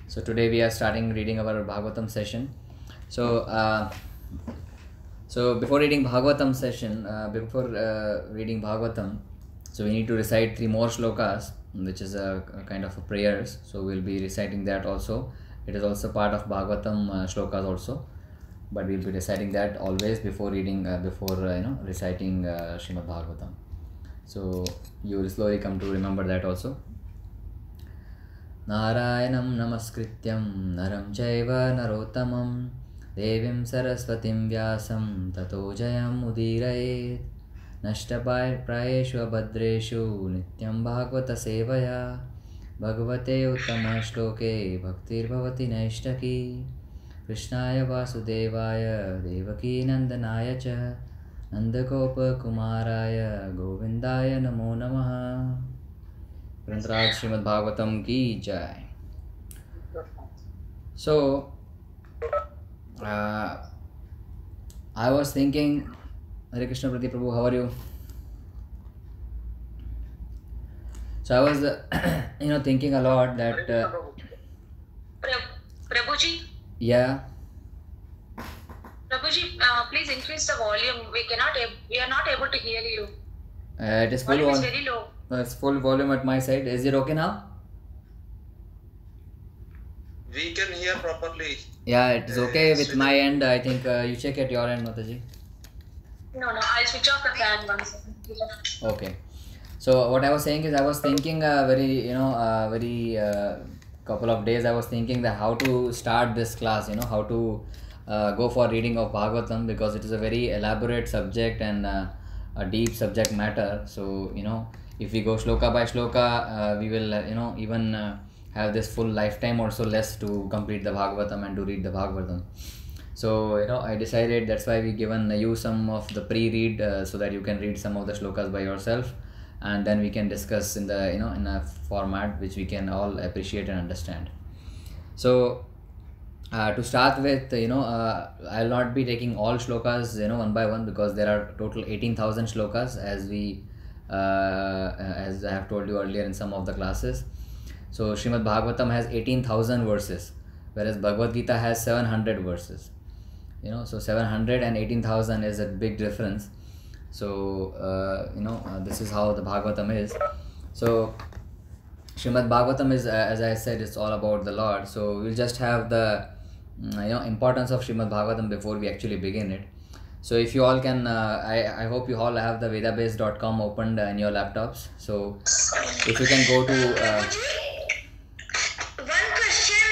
So today we are starting reading our Bhagavatam session. So before reading Bhagavatam session, before reading Bhagavatam, so we need to recite three more shlokas, which is a kind of a prayers. So we'll be reciting that also. It is also part of Bhagavatam shlokas also, but we'll be reciting that always before reading, reciting Srimad Bhagavatam. So you will slowly come to remember that also. नारायणं नमस्कृत्यं नरं चैव नरोत्तमं देवीं सरस्वतीं व्यासं ततो जयमुदीरयेत् नष्टप्रायेषु अभद्रेषु नित्यं भागवतसेवया भगवते उत्तमश्लोके भक्तिर्भवति नैष्ठकी कृष्णाय वासुदेवाय देवकीनन्दनाय च नन्दगोपकुमाराय गोविन्दाय नमो नमः। ग्रंथराज श्रीमद् भागवतम की जय। So I was thinking, Hare Krishna Prati Prabhu, how are you? So I was thinking a lot that Prabhuji, yeah, Prabhuji, please increase the volume. We are not able to hear you. it is full Volume is volume. very low. It's full volume at my side. Is it okay now? We can hear properly. Yeah, it is okay with my end. I think you check at your end, Mataji. No, I'll switch off the fan 1 second. Okay. So what I was saying is, I was thinking very couple of days I was thinking that how to start this class, how to go for reading of Bhagavatam, because it is a very elaborate subject and a deep subject matter. So if we go shloka by shloka, we will even have this full lifetime or so less to complete the Bhagavatam and to read the Bhagavatam. So I decided that's why we given you some of the pre-read so that you can read some of the shlokas by yourself, and then we can discuss in the in a format which we can all appreciate and understand. So to start with, I'll not be taking all shlokas one by one, because there are total 18,000 shlokas, as I have told you earlier in some of the classes. So Srimad Bhagavatam has 18,000 verses, whereas Bhagavad Gita has 700 verses. So 700 and 18,000 is a big difference. So this is how the Bhagavatam is. So Srimad Bhagavatam is, as I said, it's all about the Lord. So we'll just have the importance of Srimad Bhagavatam before we actually begin it. So if you all can, I hope you all have the vedabase.com opened in your laptops. So if you can go to One question.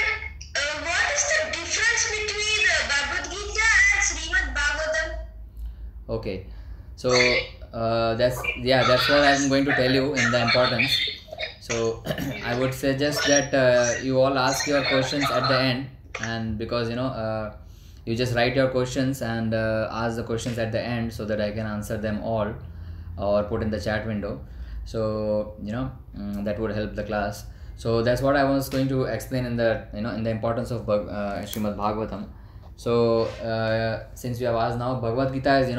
What is the difference between Bhagavad Gita and Srimad Bhagavatam? okay, so that's what I'm going to tell you in the importance. So I would suggest that you all ask your questions at the end, and because you just write your questions and ask the questions at the end, so that I can answer them all or put in the chat window. So that would help the class. So that's what I was going to explain in the in the importance of Srimad Bhagavatam. So since we have asked now, Bhagavad Gita is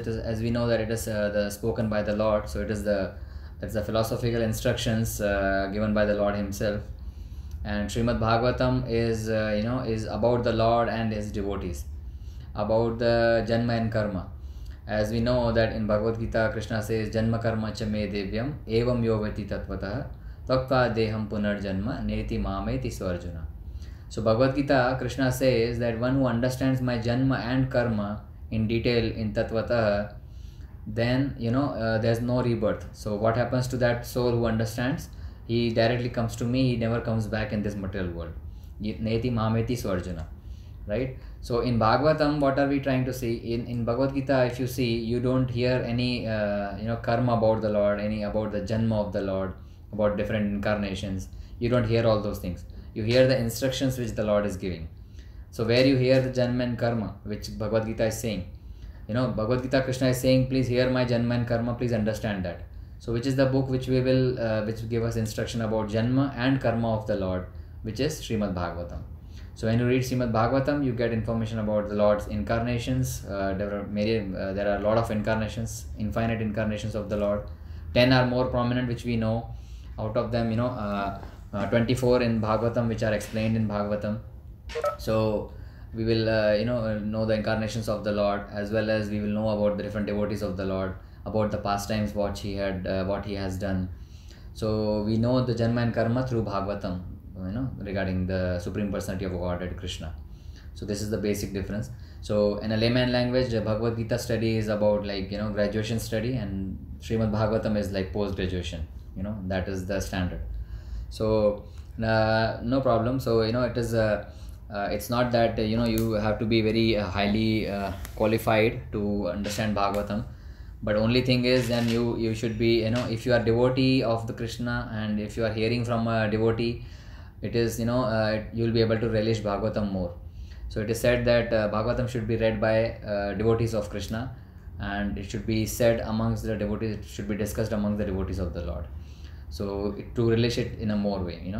as we know that it is the spoken by the Lord. So that's the philosophical instructions given by the Lord himself. And Srimad Bhagavatam is is about the Lord and his devotees, about the Janma and Karma. As we know that in Bhagavad Gita, Krishna says, Janma Karma cha me devyam evam yovati tatvatah tattva deham punarjanma neti mameti swarjuna. So Bhagavad Gita, Krishna says that one who understands my Janma and Karma in detail in tatvatah, then there's no rebirth. So what happens to that soul who understands? He directly comes to me. He never comes back in this material world. Neti mameti swarjuna, right? So in Bhagavatam, what are we trying to say? In Bhagavad Gita, if you see, you don't hear any karma about the Lord, any about the Janma of the Lord, about different incarnations. You don't hear all those things. You hear the instructions which the Lord is giving. So where you hear the Janma and Karma, which Bhagavad Gita is saying, Bhagavad Gita, Krishna is saying, please hear my Janma and Karma, please understand that. So which is the book which we will which give us instruction about Janma and Karma of the Lord, which is Srimad Bhagavatam. So when you read Srimad Bhagavatam, you get information about the Lord's incarnations. There are a lot of incarnations, infinite incarnations of the Lord. 10 are more prominent, which we know. Out of them, 24 in Bhagavatam, which are explained in Bhagavatam. So we will know the incarnations of the Lord, as well as we will know about the different devotees of the Lord, about the pastimes what he has done. So we know the Janma and Karma through Bhagavatam, regarding the Supreme Personality of Godhead Krishna. So this is the basic difference. So in a layman language, Bhagavad Gita study is about graduation study, and Srimad Bhagavatam is like post graduation. That is the standard. So no problem. So it is it's not that you have to be very highly qualified to understand Bhagavatam, but only thing is, then you should be, if you are devotee of the Krishna, and if you are hearing from a devotee, it is you'll be able to relish Bhagavatam more. So it is said that Bhagavatam should be read by devotees of Krishna, and it should be said amongst the devotees, it should be discussed amongst the devotees of the Lord. So to relish it in a more way,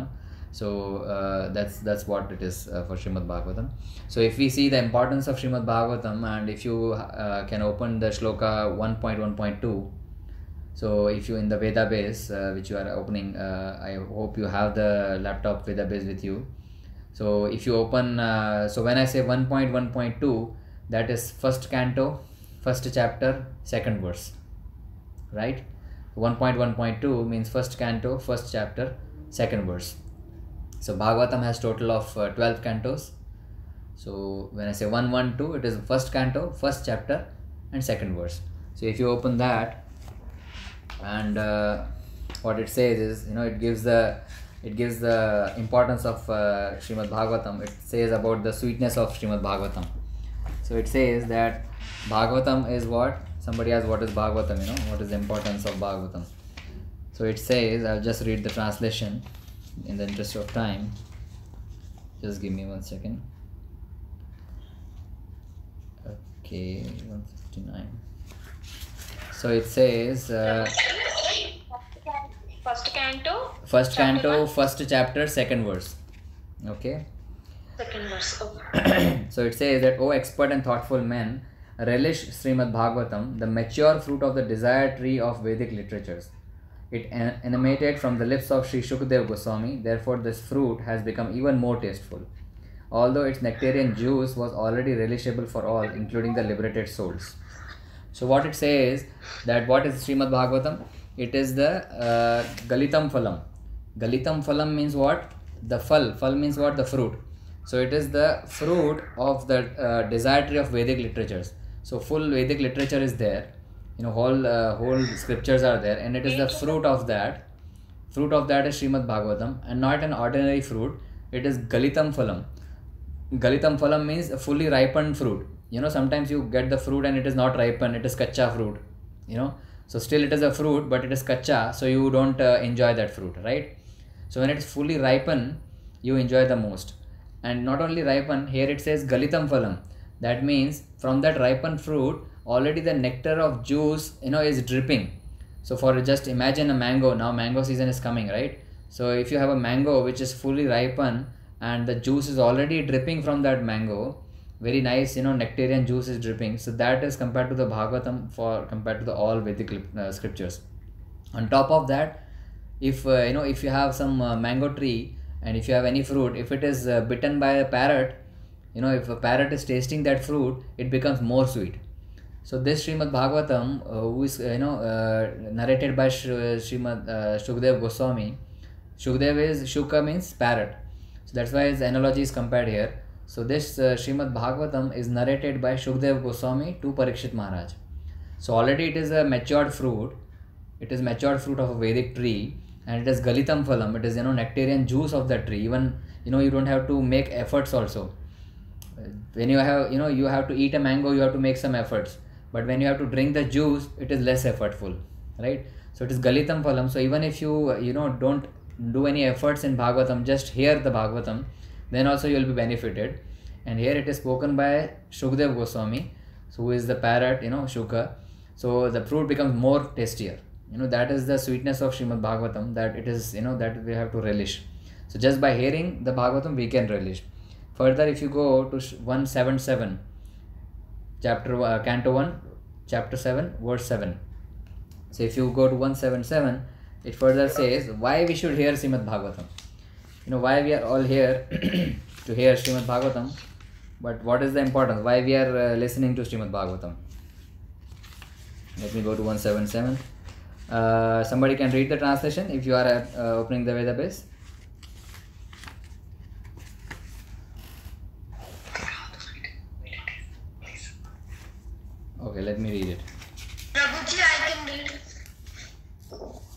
So that's what it is for Srimad Bhagavatam. So if we see the importance of Srimad Bhagavatam, and if you can open the shloka 1.1.2, so if you in the Veda base which you are opening, I hope you have the laptop Veda base with you. So if you open, so when I say 1.1.2, that is first canto, first chapter, second verse, right? 1.1.2 means first canto, first chapter, second verse. So Bhagavatam has total of 12 cantos. So when I say 1.1.2, it is first canto, first chapter, and second verse. So if you open that, and what it says is, it gives the importance of Srimad Bhagavatam. It says about the sweetness of Srimad Bhagavatam. So it says that Bhagavatam is what? Somebody asks, what is Bhagavatam? What is the importance of Bhagavatam? So it says, I'll just read the translation in the interest of time. Just give me 1 second. Okay, 159. So it says first canto, first chapter, second verse. Okay. Second verse. Okay. So it says that, O expert and thoughtful men, relish Srimad Bhagavatam, the mature fruit of the desired tree of Vedic literatures. It emanated from the lips of Sri Shukdev Goswami, therefore this fruit has become even more tasteful. Although its nectarian juice was already relishable for all, including the liberated souls. So what it says, that what is Srimad Bhagavatam? It is the Galitam Phalam. Galitam Phalam means what? The Phal means what? The fruit. So it is the fruit of the desired tree of Vedic literatures. So full Vedic literature is there, whole scriptures are there, and it is the fruit of that. Fruit of that is Srimad Bhagavatam, and not an ordinary fruit. It is Galitam Phalam. Galitam Phalam means a fully ripened fruit. Sometimes you get the fruit and it is not ripened, it is kacha fruit. So still it is a fruit, but it is kacha, so you don't enjoy that fruit, right? So when it is fully ripened, you enjoy the most. And not only ripen, here it says Galitam Phalam. That means from that ripened fruit, already the nectar of juice, is dripping. So for just imagine a mango, now mango season is coming, right? So if you have a mango which is fully ripened and the juice is already dripping from that mango, very nice, nectarian juice is dripping. So that is compared to the Bhagavatam, compared to the all Vedic scriptures. On top of that, if you have some mango tree, and if you have any fruit, if it is bitten by a parrot, if a parrot is tasting that fruit, it becomes more sweet. So this Srimad Bhagavatam, who is narrated by Srimad Shukdev Goswami. Shukdev is, Shuka means parrot. So that's why his analogy is compared here. So this Srimad Bhagavatam is narrated by Shukdev Goswami to Parikshit Maharaj. So already it is a matured fruit. It is matured fruit of a Vedic tree, and it is Galitam Phalam. It is nectarian juice of that tree. Even you don't have to make efforts also. When you have you have to eat a mango, you have to make some efforts. But when you have to drink the juice, it is less effortful, right? So it is Galitam Phalam. So even if you don't do any efforts in Bhagavatam, just hear the Bhagavatam, then also you will be benefited. And here it is spoken by Shukdev Goswami, who is the parrot, Shuka. So the fruit becomes more tastier. That is the sweetness of Srimad Bhagavatam, that it is, that we have to relish. So just by hearing the Bhagavatam, we can relish. Further, if you go to 177, Canto 1, Chapter 7, Verse 7. So if you go to 177, it further says why we should hear Srimad Bhagavatam. why we are all here to hear Srimad Bhagavatam, but what is the importance? Why we are listening to Srimad Bhagavatam? Let me go to 177. Somebody can read the translation if you are opening the Veda base. Okay, let me read it. Prabhuji, I can read.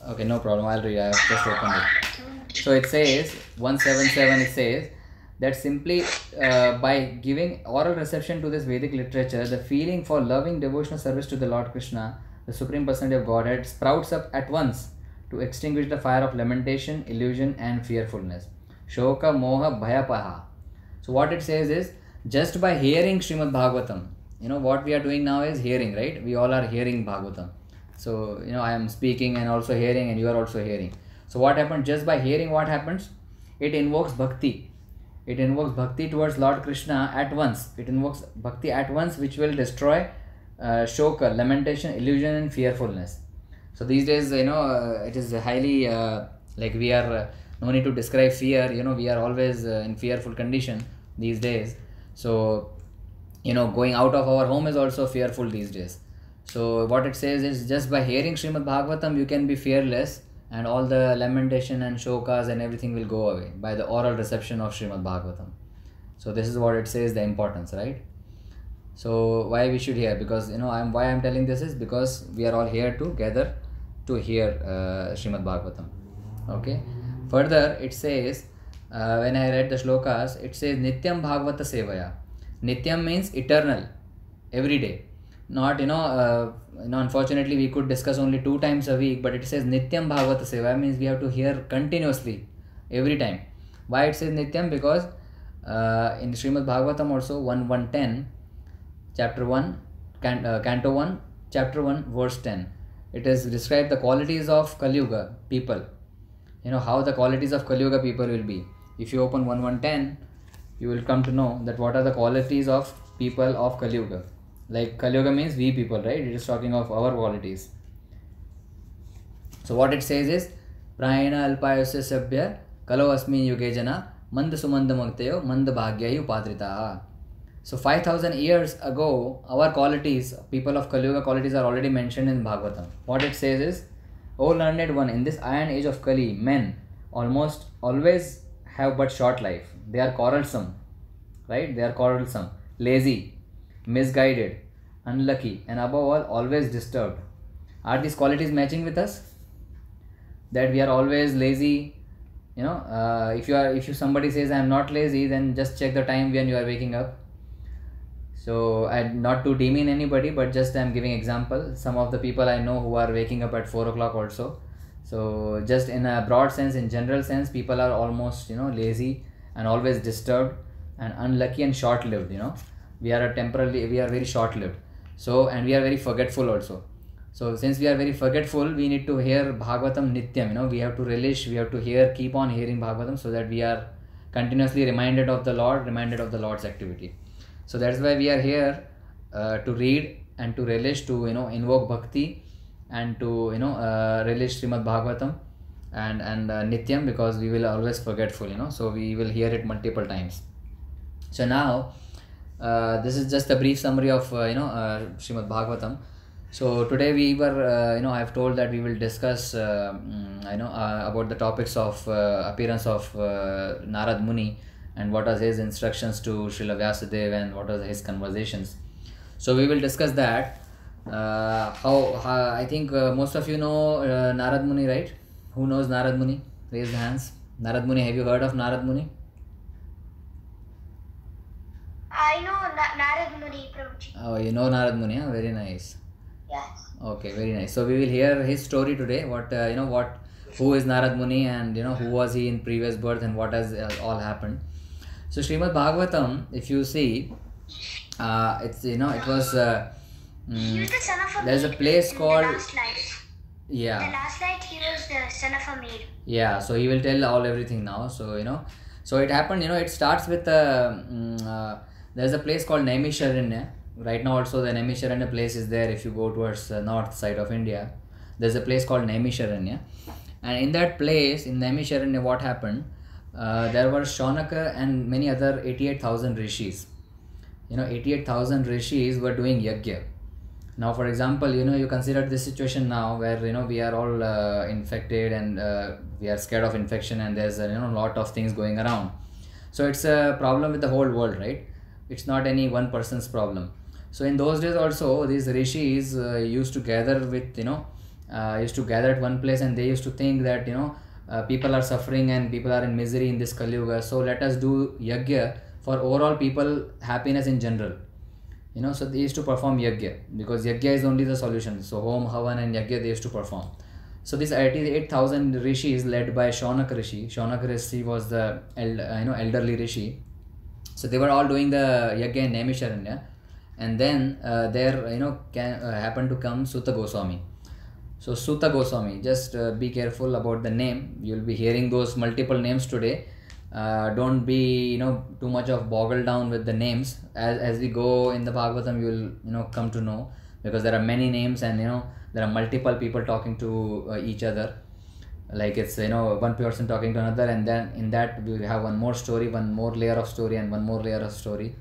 Okay, no problem. I'll read. I have just opened it. So it says 177. It says that simply by giving oral reception to this Vedic literature, the feeling for loving devotional service to the Lord Krishna, the Supreme Personality of Godhead, sprouts up at once to extinguish the fire of lamentation, illusion, and fearfulness. Shoka, Moha, Bhayapaha. So what it says is, just by hearing Srimad Bhagavatam, what we are doing now is hearing, right? We all are hearing Bhagavatam. So, I am speaking and also hearing, and you are also hearing. So what happens? Just by hearing, what happens? It invokes bhakti. It invokes bhakti towards Lord Krishna at once. It invokes bhakti at once, which will destroy shoka, lamentation, illusion, and fearfulness. So these days, it is highly like we are no need to describe fear. We are always in fearful condition these days. So going out of our home is also fearful these days. So what it says is, just by hearing Srimad Bhagavatam, you can be fearless, and all the lamentation and shokas and everything will go away by the oral reception of Srimad Bhagavatam. So this is what it says, the importance, right? So why we should hear? Because why I'm telling this is because we are all here together to hear Srimad Bhagavatam. Okay. Further, it says when I read the shlokas, it says Nityam Bhagavata Sevaya. Nityam means eternal, every day. Not unfortunately we could discuss only 2 times a week, but it says Nityam Bhagavata Sevaya means we have to hear continuously every time. Why it says Nityam? Because in Srimad Bhagavatam also 1.1.10, chapter 1, canto 1, chapter 1, verse 10, it is described the qualities of Kali Yuga people. How the qualities of Kali Yuga people will be. If you open 1.1.10, you will come to know that what are the qualities of people of Kali Yuga. Like Kali Yuga means we people, right? It is talking of our qualities. So what it says is Prayena Alpayasya Sabhya Kalo Asmin Yuge Jana Manda Sumanda Magtayo Manda Bhagyayu Padrita. So 5000 years ago, our qualities, people of Kali Yuga qualities are already mentioned in Bhagavatam. What it says is, O learned one, in this iron age of Kali, men almost always have but short life. They are quarrelsome, right? They are quarrelsome, lazy, misguided, unlucky, and above all, always disturbed. Are these qualities matching with us? That we are always lazy. If somebody says I am not lazy, then just check the time when you are waking up. So I'm not to demean anybody, but just I'm giving example. Some of the people I know who are waking up at 4 o'clock also. So just in a broad sense, in general sense, people are almost lazy and always disturbed and unlucky and short-lived. We are very short-lived. So, and we are very forgetful also. So since we are very forgetful, we need to hear Bhagavatam Nityam. We have to relish, we have to hear, keep on hearing Bhagavatam, so that we are continuously reminded of the Lord, reminded of the Lord's activity. So that's why we are here to read and to relish, to invoke bhakti, and to relish Srimad Bhagavatam and Nityam, because we will always forgetful. So we will hear it multiple times. So now this is just a brief summary of Srimad Bhagavatam. So today we were I've told that we will discuss about the topics of appearance of Narad Muni, and what are his instructions to Srila Vyasadeva, and what are his conversations. So we will discuss that. How I think most of you know Narad Muni, right? Who knows Narad Muni? Raise the hands. Narad Muni, have you heard of Narad Muni? I know Narad Muni, Prabhuji. Oh, you know Narad Muni, huh? Very nice. Yes. Okay, very nice. So we will hear his story today. Who is Narad Muni, and who was he in previous birth, and what has all happened. So Srimad Bhagavatam, if you see, it's it was He was the son of a there's a maid place in called the last life. yeah. In the last life, he was the son of a maid. Yeah, so he will tell everything now. So so it happened. It starts with there's a place called Naimisharanya. Right now also the Naimisharanya place is there. If you go towards the north side of India, there's a place called Naimisharanya, and in that place, in Naimisharanya, what happened? there were Shaunaka and many other 88,000 rishis. 88,000 rishis were doing yajna. Now, for example, you consider this situation now where we are all infected, and we are scared of infection, and there's a lot of things going around. So it's a problem with the whole world, right? It's not any one person's problem. So in those days also, these rishis used to gather at one place, and they used to think that people are suffering and people are in misery in this Kali Yuga. So let us do yajna for overall people happiness in general. So they used to perform yajna, because yajna is only the solution. So home, havan and yajna they used to perform. So this 88,000 rishis led by Shaunak Rishi. Shaunak Rishi was the elderly rishi. So they were all doing the yajna in Naimisharanya, and then there happened to come Sutta Goswami. So Sutta Goswami, just be careful about the name. You will be hearing those multiple names today. Don't be too much of boggled down with the names. As we go in the Bhagavatam, you will come to know, because there are many names, and there are multiple people talking to each other. Like it's one person talking to another, and then in that we have one more story, one more layer of story, and one more layer of story.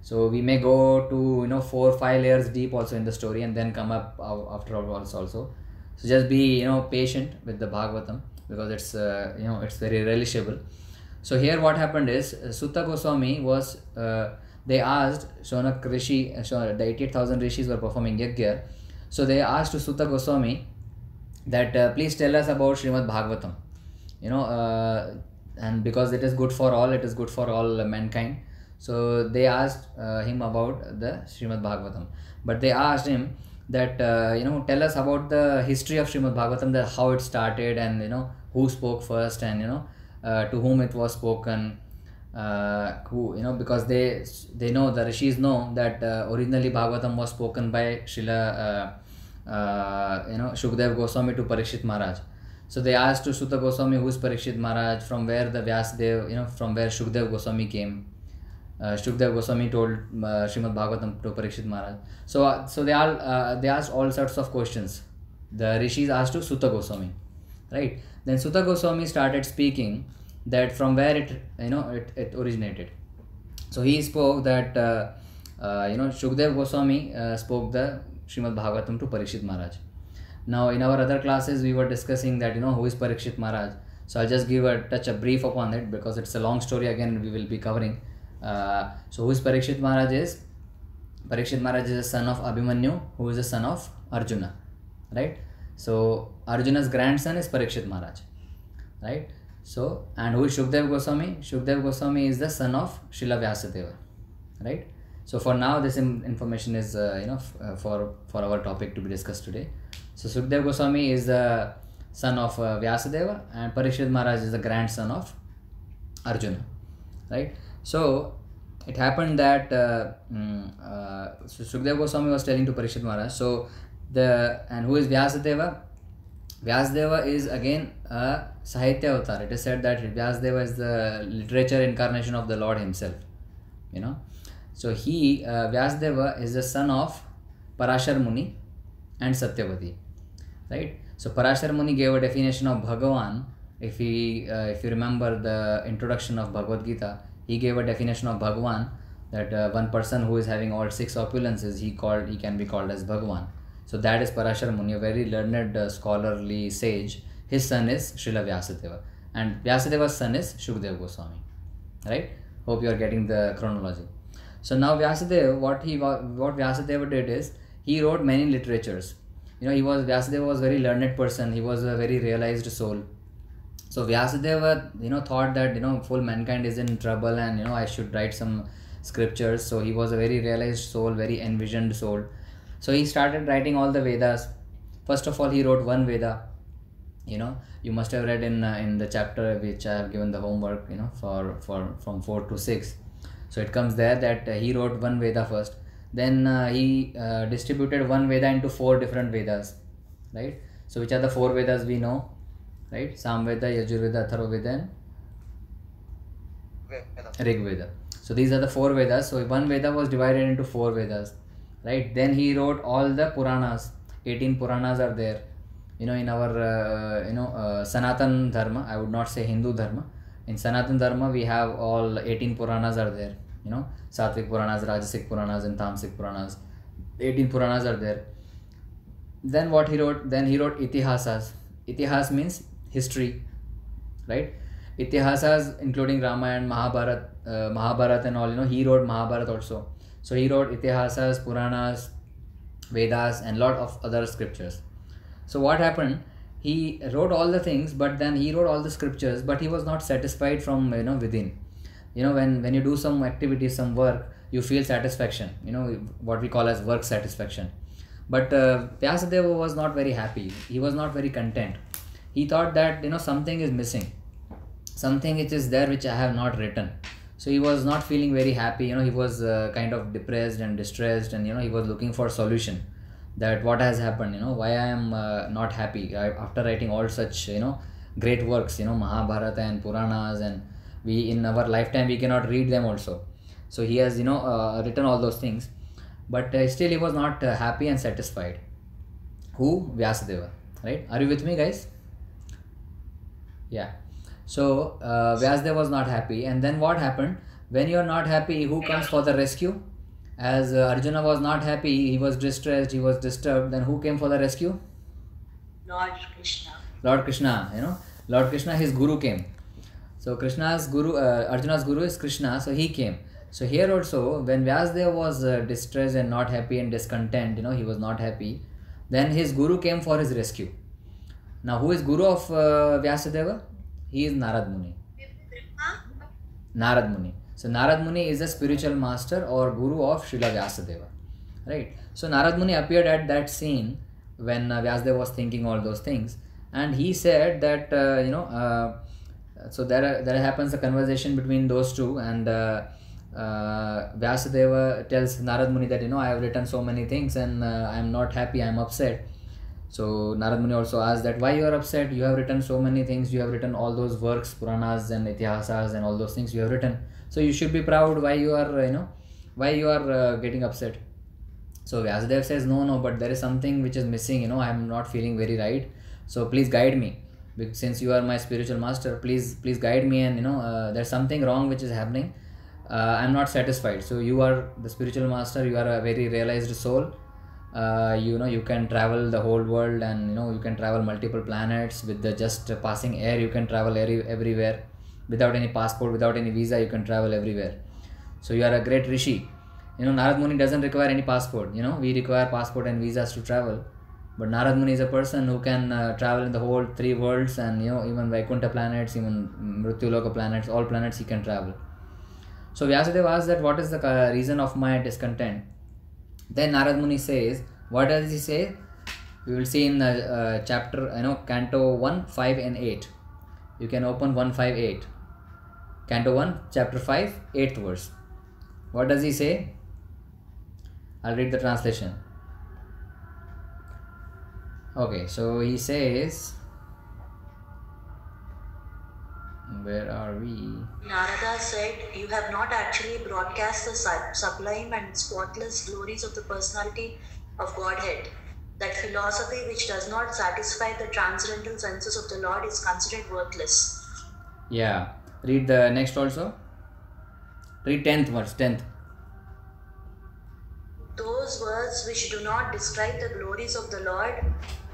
So we may go to 4 or 5 layers deep also in the story, and then come up after all also. So just be patient with the Bhagavatam, because it's it's very relishable. So here what happened is, Sutta Goswami was they asked Shaunak Rishi, the 88,000 rishis were performing yajna. So they asked to Sutta Goswami that please tell us about Srimad Bhagavatam, and because it is good for all mankind. So they asked him about the Srimad Bhagavatam, but they asked him that tell us about the history of Srimad Bhagavatam, how it started, and who spoke first, and to whom it was spoken, because they know, the rishis know that originally Bhagavatam was spoken by Srila Shukdev Goswami to Parikshit Maharaj. So they asked to Sutta Goswami, who is Parikshit Maharaj, from where the Vyasadev, from where Shukdev Goswami came. Shukdev Goswami told Srimad Bhagavatam to Parikshit Maharaj. So they asked all sorts of questions. The rishis asked to Sutta Goswami, right? Then Sutta Goswami started speaking that from where it originated. So he spoke that Shukdev Goswami spoke the Srimad Bhagavatam to Parikshit Maharaj. Now in our other classes we were discussing that who is Parikshit Maharaj. So I'll just give a brief upon it, because it's a long story again we will be covering. So who is Parikshit Maharaj is? Parikshit Maharaj is the son of Abhimanyu, who is the son of Arjuna, right? So Arjuna's grandson is Parikshit Maharaj, right? So, and who is Shukdev Goswami? Shukdev Goswami is the son of Srila Vyasadeva, right? So for now this information is for our topic to be discussed today. So Shukdev Goswami is the son of Vyasadeva, and Parikshit Maharaj is the grandson of Arjuna, right? So it happened that Shukdev Goswami was telling to Parikshit Maharaj. So and who is Vyasadeva? Vyasadeva is again a Sahitya avatar. It is said that Vyasadeva is the literature incarnation of the Lord himself. So Vyasadeva is the son of Parashar Muni and Satyavati, right? So Parashar Muni gave a definition of Bhagavan. If you remember the introduction of Bhagavad Gita, he gave a definition of Bhagavan, that one person who is having all 6 opulences, he can be called as Bhagavan. So that is Parashar Muni, a very learned scholarly sage. His son is Srila Vyasadeva, and Vyasadeva's son is Shukdev Goswami, right? Hope you are getting the chronology. So now Vyasadeva, what Vyasadeva did is, he wrote many literatures. Vyasadeva was a very learned person. He was a very realized soul. So Vyasadeva, thought that, full mankind is in trouble, and, I should write some scriptures. So he was a very realized soul, very envisioned soul. So he started writing all the Vedas. First of all, he wrote one Veda. You must have read in the chapter which I have given the homework, from 4 to 6. So it comes there that he wrote one Veda first. Then he distributed one Veda into 4 different Vedas, right? So which are the 4 Vedas we know, right? Samveda, Yajurveda, Atharvaveda, and Rig Veda. So these are the 4 Vedas. So one Veda was divided into 4 Vedas, right? Then he wrote all the Puranas. 18 Puranas are there. In our Sanatan Dharma, I would not say Hindu Dharma, In Sanatan Dharma, we have all 18 Puranas are there. Satvik Puranas, Rajasic Puranas, and Tamasic Puranas. 18 Puranas are there. Then what he wrote? Then he wrote Itihasas. Itihas means history, right? Itihasas including Ramayana, Mahabharat and all. He wrote Mahabharat also. So he wrote Itihasas, Puranas, Vedas, and lot of other scriptures. So what happened? He wrote all the things, but then he wrote all the scriptures, but he was not satisfied from within. When you do some activity, some work, you feel satisfaction. What we call as work satisfaction. But Vyasadeva was not very happy. He was not very content. He thought that something is missing, something which is there which I have not written. So he was not feeling very happy. He was kind of depressed and distressed, and he was looking for a solution. That what has happened, why I am not happy after writing all such great works, Mahabharata and Puranas, and we in our lifetime we cannot read them also. So he has written all those things, but still he was not happy and satisfied. Who? Vyasadeva, right? Are you with me, guys? Yeah. So Vyasadeva was not happy, and then what happened? When you are not happy, who comes for the rescue? As Arjuna was not happy, he was distressed, he was disturbed, then who came for the rescue? Lord Krishna. Lord Krishna, Lord Krishna, his guru came. So Krishna's guru, Arjuna's guru is Krishna, so he came. So here also, when Vyasadeva was distressed and not happy and discontent, he was not happy, then his guru came for his rescue. Now who is guru of Vyasadeva? He is Narad Muni. Narad Muni. So Narad Muni is a spiritual master or guru of Srila Vyasadeva, right? So Narad Muni appeared at that scene when Vyasadeva was thinking all those things, and he said that so there happens a conversation between those two, and Vyasadeva tells Narad Muni that I have written so many things and I am not happy, I am upset. So Narad Muni also asked that why you are upset? You have written so many things, you have written all those works, Puranas and Itihasas and all those things you have written. So you should be proud. Why you are getting upset? So Vyasadeva says no, but there is something which is missing. I am not feeling very right. So please guide me. Since you are my spiritual master, please guide me. And there's something wrong which is happening. I am not satisfied. So you are the spiritual master. You are a very realized soul. You can travel the whole world, and you can travel multiple planets with the just passing air. You can travel everywhere. Without any passport, without any visa, you can travel everywhere. So you are a great rishi. Narad Muni doesn't require any passport. We require passport and visas to travel. But Narad Muni is a person who can travel in the whole 3 worlds, and even Vaikuntha planets, even Mrityuloka planets, all planets he can travel. So Vyasadeva asked that what is the reason of my discontent? Then Narad Muni says, what does he say? We will see in the chapter, Canto 1, 5 and 8. You can open 1, 5, 8. Canto 1, chapter 5, 8th verse. What does he say? I'll read the translation. Okay, so he says, where are we? Narada said, you have not actually broadcast the sublime and spotless glories of the personality of Godhead. That philosophy which does not satisfy the transcendental senses of the Lord is considered worthless. Yeah. Read the next also. Read 10th verse, 10th. Those words which do not describe the glories of the Lord,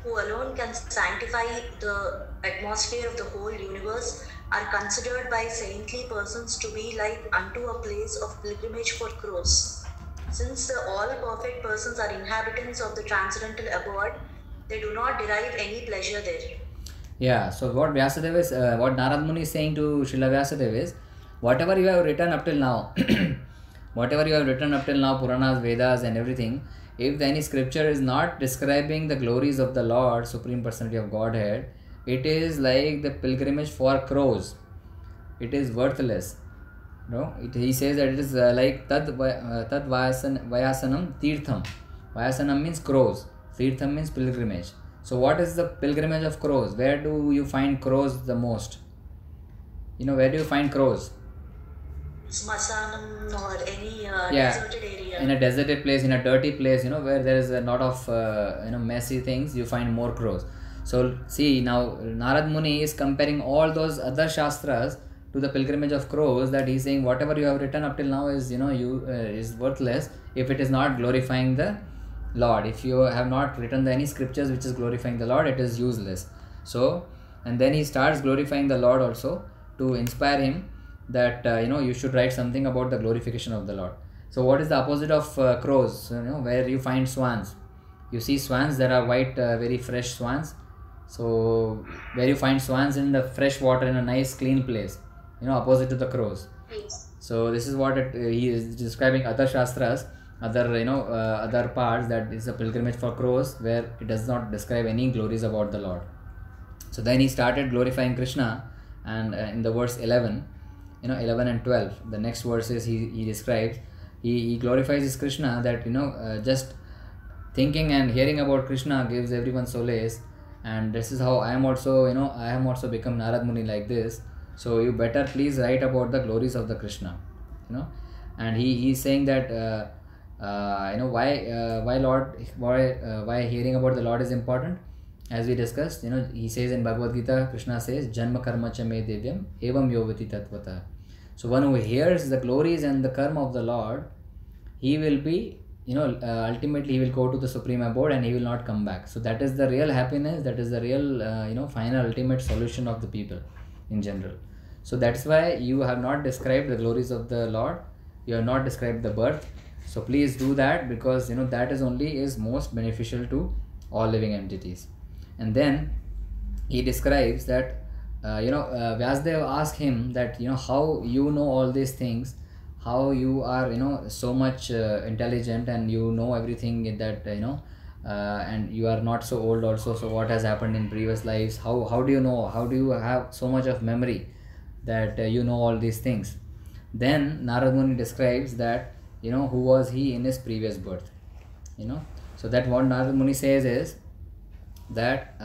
who alone can sanctify the atmosphere of the whole universe, are considered by saintly persons to be like unto a place of pilgrimage for crows. Since the all perfect persons are inhabitants of the transcendental abode, they do not derive any pleasure there. Yeah, so what Vyasadeva is, what Narad Muni is saying to Srila Vyasadeva is, whatever you have written up till now, Puranas, Vedas and everything, if any scripture is not describing the glories of the Lord, Supreme Personality of Godhead, it is like the pilgrimage for crows. It is worthless. He says that it is like Tad Vayasanam Tirtham. Vayasanam means crows. Tirtham means pilgrimage. So what is the pilgrimage of crows? Where do you find crows the most? Where do you find crows? Smasanam or any deserted area. In a deserted place, in a dirty place, where there is a lot of messy things, you find more crows. So see, now Narad Muni is comparing all those other shastras to the pilgrimage of crows, that he's saying whatever you have written up till now is, is worthless if it is not glorifying the Lord. If you have not written any scriptures which is glorifying the Lord, it is useless. So, and then he starts glorifying the Lord also to inspire him that you should write something about the glorification of the Lord. So what is the opposite of crows? Where you find swans. You see swans, there are white, very fresh swans. So where you find swans in the fresh water in a nice clean place, opposite to the crows. Yes. So this is what he is describing other shastras, other parts, that is a pilgrimage for crows, where it does not describe any glories about the Lord. So then he started glorifying Krishna, and in the verse 11, 11 and 12, the next verses he describes, he glorifies his Krishna, that just thinking and hearing about Krishna gives everyone solace, and this is how I am also become Narad Muni like this. So you better please write about the glories of the Krishna, and he is saying that why hearing about the Lord is important. As we discussed, he says in Bhagavad Gita, Krishna says, Janma karma cha me devyam evam yovati tatvata. So one who hears the glories and the karma of the Lord, he will be, ultimately he will go to the supreme abode and he will not come back. So that is the real happiness, that is the real, final ultimate solution of the people in general. So that's why you have not described the glories of the Lord, you have not described the birth. So please do that, because that is most beneficial to all living entities. And then he describes that Vyasdev asked him that how you know all these things, how you are so much intelligent and you know everything that and you are not so old also, so what has happened in previous lives, how do you know, how do you have so much of memory that you know all these things. Then Narad Muni describes that who was he in his previous birth. So that what Narad Muni says is that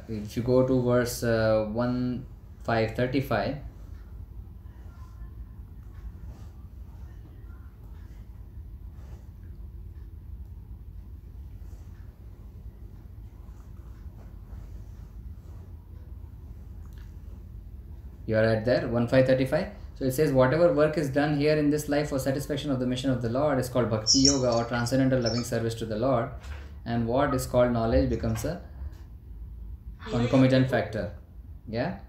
if you go to verse 1:5:35, you are at there 1:5:35. So it says, whatever work is done here in this life for satisfaction of the mission of the Lord is called Bhakti Yoga, or transcendental loving service to the Lord, and what is called knowledge becomes a concomitant factor. Yeah.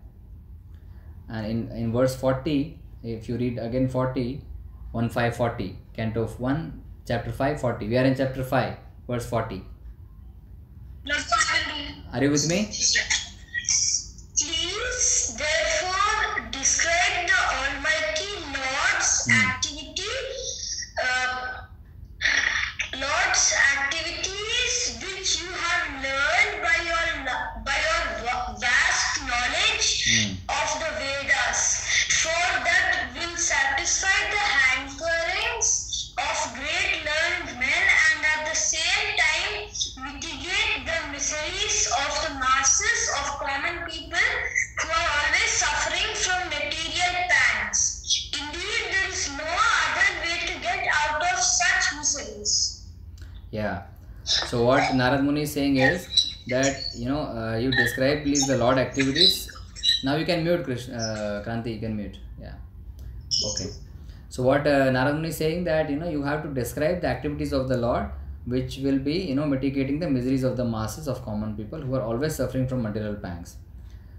And in verse 40, if you read again 1:5:40, Canto 1, chapter 5:40. We are in chapter 5, verse 40. Are you with me? Please, therefore, describe the Almighty Lord's Lord's activities which you have learned by your vast knowledge of the Vedas, for that will satisfy the hankerings of great learned men and at the same time mitigate the miseries of the masses of common people who are always suffering from material pangs. Indeed, there is no other way to get out of such miseries. Yeah. So what Narad Muni is saying is that you describe please the Lord activities. Now you can mute, Kranti, you can mute. Yeah. Okay. So what Narad Muni is saying that you have to describe the activities of the Lord, which will be mitigating the miseries of the masses of common people who are always suffering from material pangs.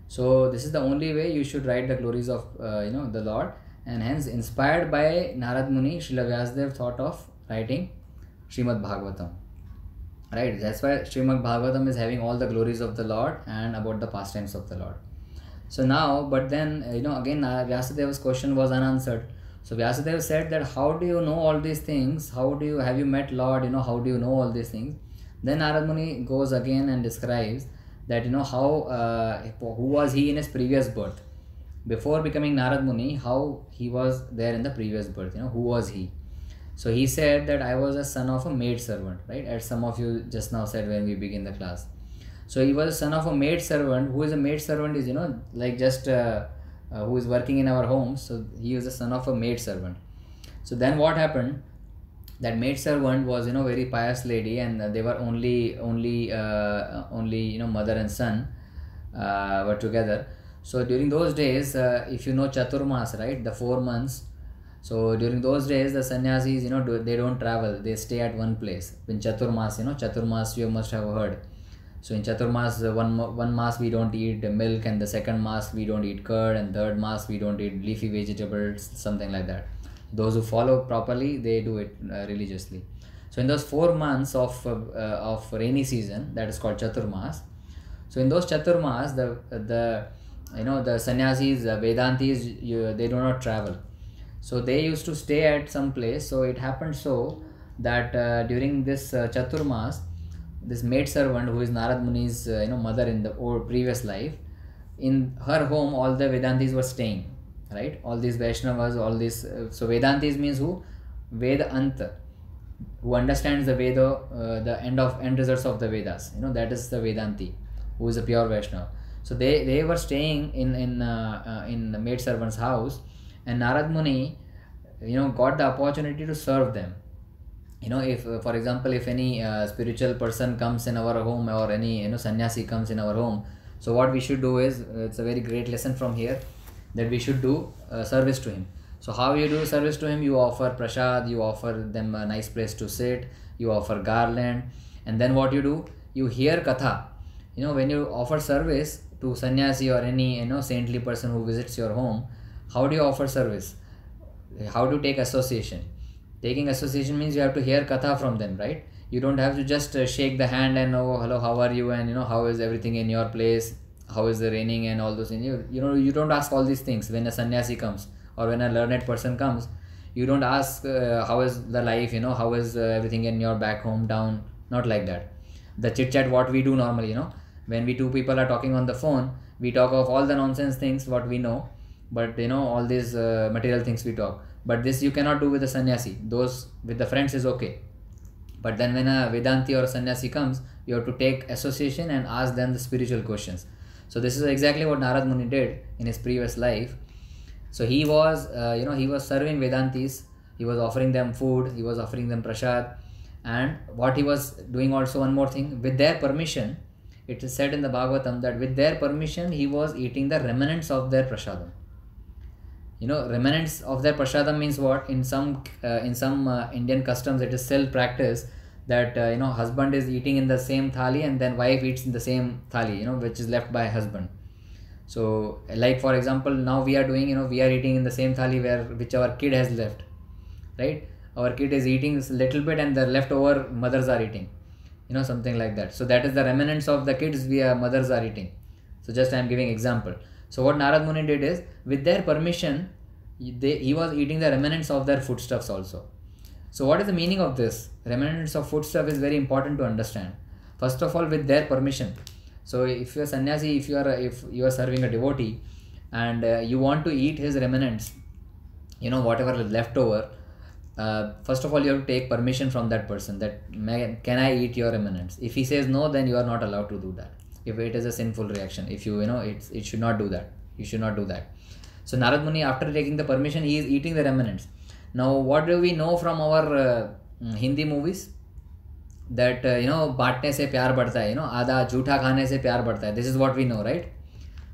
So this is the only way you should write the glories of the Lord, and hence inspired by Narad Muni, Srila Vyasadeva thought of writing Srimad Bhagavatam. Right, that's why Srimad Bhagavatam is having all the glories of the Lord and about the pastimes of the Lord. So now, but then again Vyasadeva's question was unanswered. So Vyasadeva said that how do you know all these things? Have you met Lord? How do you know all these things? Then Narad Muni goes again and describes that who was he in his previous birth, before becoming Narad Muni, how he was there in the previous birth. Who was he? So he said that I was a son of a maid servant, right? As some of you just now said when we begin the class. So he was a son of a maid servant. Who is a maid servant is like just who is working in our homes. So he was a son of a maid servant. So then what happened? That maid servant was very pious lady, and they were only mother and son were together. So during those days, if you know Chaturmas, right, the 4 months. So during those days, the sannyasis, they don't travel. They stay at one place. In Chaturmas, Chaturmas you must have heard. So in Chaturmas, one mass we don't eat milk, and the second mass we don't eat curd, and third mass we don't eat leafy vegetables, something like that. Those who follow properly, they do it religiously. So in those 4 months of rainy season, that is called Chaturmas. So in those Chaturmas, the sannyasis, Vedantis, they do not travel. So they used to stay at some place. So it happened so that during this Chaturmas, this maid servant who is Narad Muni's mother in the old previous life, in her home all the Vedantis were staying, right? All these Vaishnavas, all these. So Vedantis means who? Vedanta, who understands the Veda, the end results of the Vedas. That is the Vedanti, who is a pure Vaishnava. So they were staying in the maid servant's house, and Narad Muni, got the opportunity to serve them. If for example, if any spiritual person comes in our home, or any sannyasi comes in our home, so what we should do is, it's a very great lesson from here, that we should do service to him. So how you do service to him? You offer prasad, you offer them a nice place to sit, you offer garland, and then what you do? You hear katha. When you offer service to sannyasi or any saintly person who visits your home, how do you offer service? How to take association? Taking association means you have to hear katha from them, right? You don't have to just shake the hand and, oh, hello, how are you, and how is everything in your place, how is the raining, and all those things. You don't ask all these things when a sannyasi comes, or when a learned person comes. You don't ask how is the life, how is everything in your back hometown. Not like that. The chit chat what we do normally, when we two people are talking on the phone, we talk of all the nonsense things what we know, but all these material things we talk. But this you cannot do with a sannyasi. Those with the friends is okay. But then when a Vedanti or a sannyasi comes, you have to take association and ask them the spiritual questions. So this is exactly what Narad Muni did in his previous life. So he was, he was serving Vedantis. He was offering them food. He was offering them prasad. And what he was doing also, one more thing, with their permission, it is said in the Bhagavatam that with their permission, he was eating the remnants of their prasadam. Remnants of their prasadam means what? In some Indian customs, it is still practice that husband is eating in the same thali, and then wife eats in the same thali, which is left by husband. So like for example, now we are doing, we are eating in the same thali which our kid has left, right? Our kid is eating a little bit, and the leftover mothers are eating, something like that. So that is the remnants of the kids mothers are eating. So just I am giving example. So what Narad Muni did is, with their permission, he was eating the remnants of their foodstuffs also. So what is the meaning of this? Remnants of foodstuff is very important to understand. First of all, with their permission. So if you are sannyasi, if you are serving a devotee, and you want to eat his remnants, whatever is left over, first of all, you have to take permission from that person, that can I eat your remnants? If he says no, then you are not allowed to do that. If it is a sinful reaction, if it should not do that. You should not do that. So Narad Muni, after taking the permission, he is eating the remnants. Now what do we know from our Hindi movies? That बांटने से प्यार बढ़ता है, आधा झूठा खाने से प्यार बढ़ता है. This is what we know, right?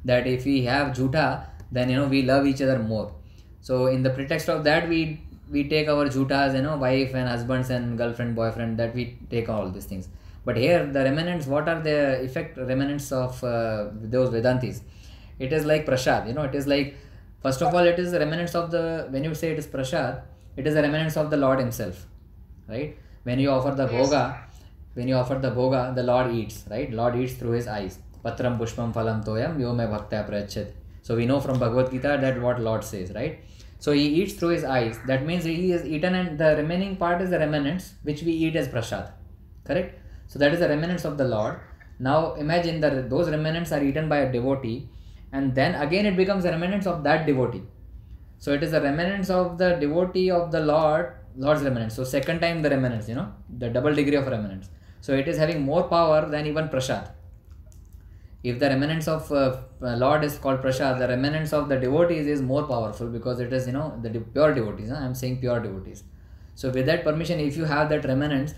That if we have jhutha, then we love each other more. So in the pretext of that, we take our jhutas, wife and husbands and girlfriend, boyfriend, that we take all these things. But here the remnants, what are the remnants of those Vedantis? It is like prasad, it is like, first of all, it is the remnants of when you say it is prasad, it is the remnants of the Lord himself, right? When you offer the bhoga, the Lord eats, right? Lord eats through his eyes. Patram pushpam phalam toyam yo me bhaktya prayachyat. So we know from Bhagavad Gita that what Lord says, right? So he eats through his eyes. That means he is eaten, and the remaining part is the remnants which we eat as prasad, correct? So that is the remnants of the Lord. Now imagine that those remnants are eaten by a devotee, and then again it becomes the remnants of that devotee. So it is the remnants of the devotee of the Lord's remnants. So second time the remnants, the double degree of remnants. So it is having more power than even prasad. If the remnants of Lord is called prasad, the remnants of the devotees is more powerful, because it is, the pure devotees. I am saying pure devotees. So with that permission, if you have that remnants,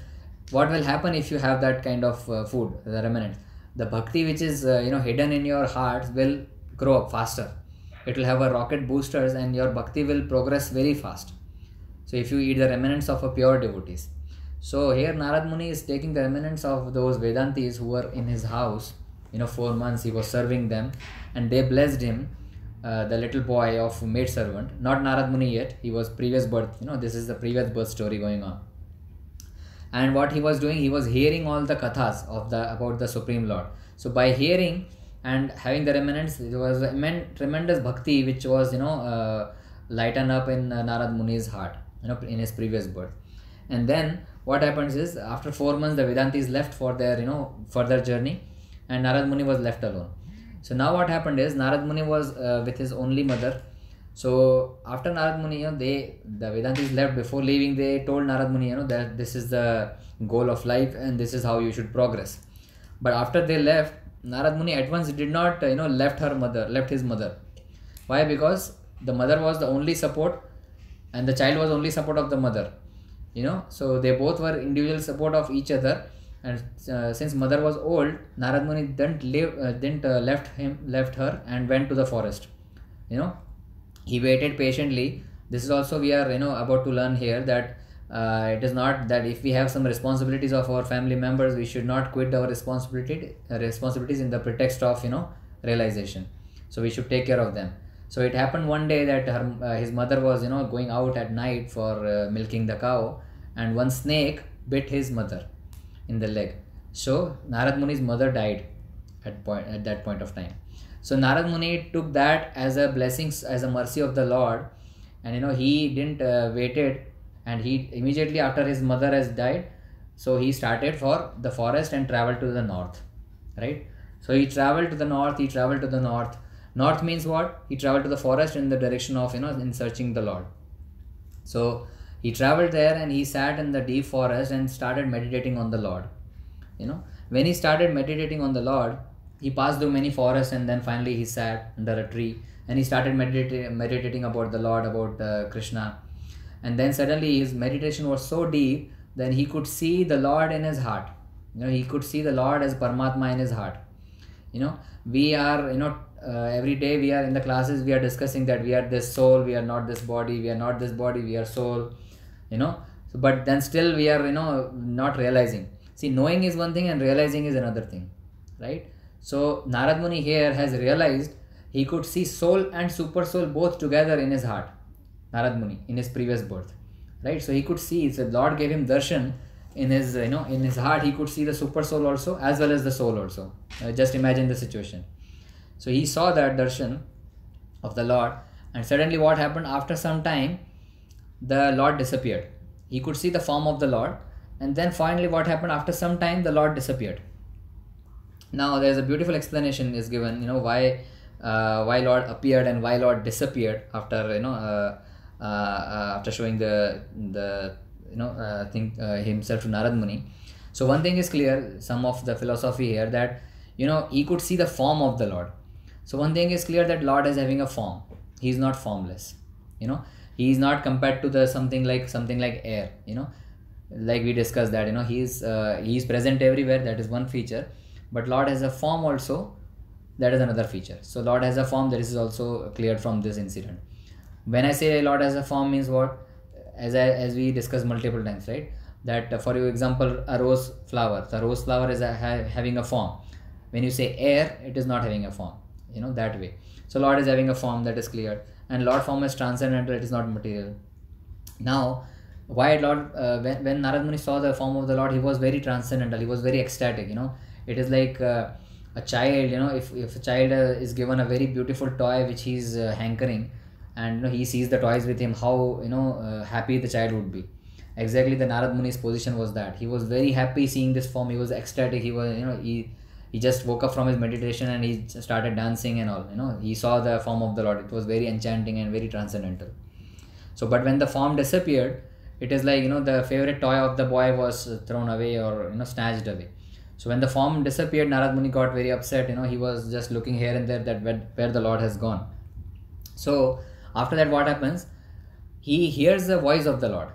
what will happen if you have that kind of food, the remnants? The bhakti which is, hidden in your hearts will grow up faster. It will have a rocket boosters and your bhakti will progress very fast. So if you eat the remnants of a pure devotees. So here Narad Muni is taking the remnants of those Vedantis who were in his house. 4 months he was serving them, and they blessed him, the little boy of maid servant, not Narad Muni yet, he was previous birth, this is the previous birth story going on. And what he was doing, he was hearing all the kathas about the Supreme Lord. So by hearing and having the remnants, it was a tremendous bhakti which was lighten up in Narad Muni's heart, in his previous birth. And then what happens is, after 4 months the Vedantis left for their further journey, and Narad Muni was left alone. So now what happened is, Narad Muni was with his only mother. So after Narad Muni, the Vedantis left. Before leaving, they told Narad Muni, that this is the goal of life and this is how you should progress. But after they left, Narad Muni at once did not, left his mother. Why? Because the mother was the only support, and the child was only support of the mother. So they both were individual support of each other. And since mother was old, Narad Muni didn't left her and went to the forest. He waited patiently. This is also we are about to learn here, that it is not that if we have some responsibilities of our family members, we should not quit our responsibilities in the pretext of realization. So we should take care of them. So it happened one day that his mother was going out at night for milking the cow, and one snake bit his mother in the leg. So Narad Muni's mother died at that point of time. So Narad Muni took that as a blessing, as a mercy of the Lord, and he didn't waited, and he immediately after his mother has died, so he started for the forest and traveled to the north, right? So he traveled to the north. North means what? He traveled to the forest in the direction of in searching the Lord. So he traveled there and he sat in the deep forest and started meditating on the Lord. When he started meditating on the Lord, he passed through many forests, and then finally he sat under a tree and he started meditating about the Lord, about Krishna. And then suddenly his meditation was so deep, then he could see the Lord in his heart. He could see the Lord as Paramatma in his heart. We are, every day we are in the classes, we are discussing that we are this soul, we are not this body, we are not this body, we are soul, but then still we are, not realizing. See, knowing is one thing and realizing is another thing, right? So Narad Muni here has realized he could see soul and super soul both together in his heart. Narad Muni in his previous birth, right? So he could see, so Lord gave him darshan in his, in his heart. He could see the super soul also as well as the soul also. Just imagine the situation. So he saw that darshan of the Lord, and suddenly what happened, after some time the Lord disappeared. He could see the form of the Lord, and then finally what happened, after some time the Lord disappeared. Now there's a beautiful explanation is given, why Lord appeared and why Lord disappeared after after showing the thing himself to Narad Muni. So one thing is clear, some of the philosophy here, that he could see the form of the Lord. So one thing is clear, that Lord is having a form. He is not formless. He is not compared to the something like air. Like we discussed that he is present everywhere. That is one feature. But Lord has a form also. That is another feature. So Lord has a form. That is also cleared from this incident. When I say Lord has a form, means what? As we discussed multiple times, right? That for example, a rose flower. The rose flower is having a form. When you say air, it is not having a form. That way. So Lord is having a form, that is clear. And Lord form is transcendental. It is not material. Now, why Lord? When Narad Muni saw the form of the Lord, he was very transcendental. He was very ecstatic. It is like a child. If a child is given a very beautiful toy which he is hankering, and he sees the toys with him, how happy the child would be. Exactly, the Narad Muni's position was that he was very happy seeing this form. He was ecstatic. He was he just woke up from his meditation and he started dancing and all. He saw the form of the Lord. It was very enchanting and very transcendental. So, but when the form disappeared, it is like the favorite toy of the boy was thrown away or snatched away. So when the form disappeared, Narad Muni got very upset. He was just looking here and there that where the Lord has gone. So after that, what happens? He hears the voice of the Lord.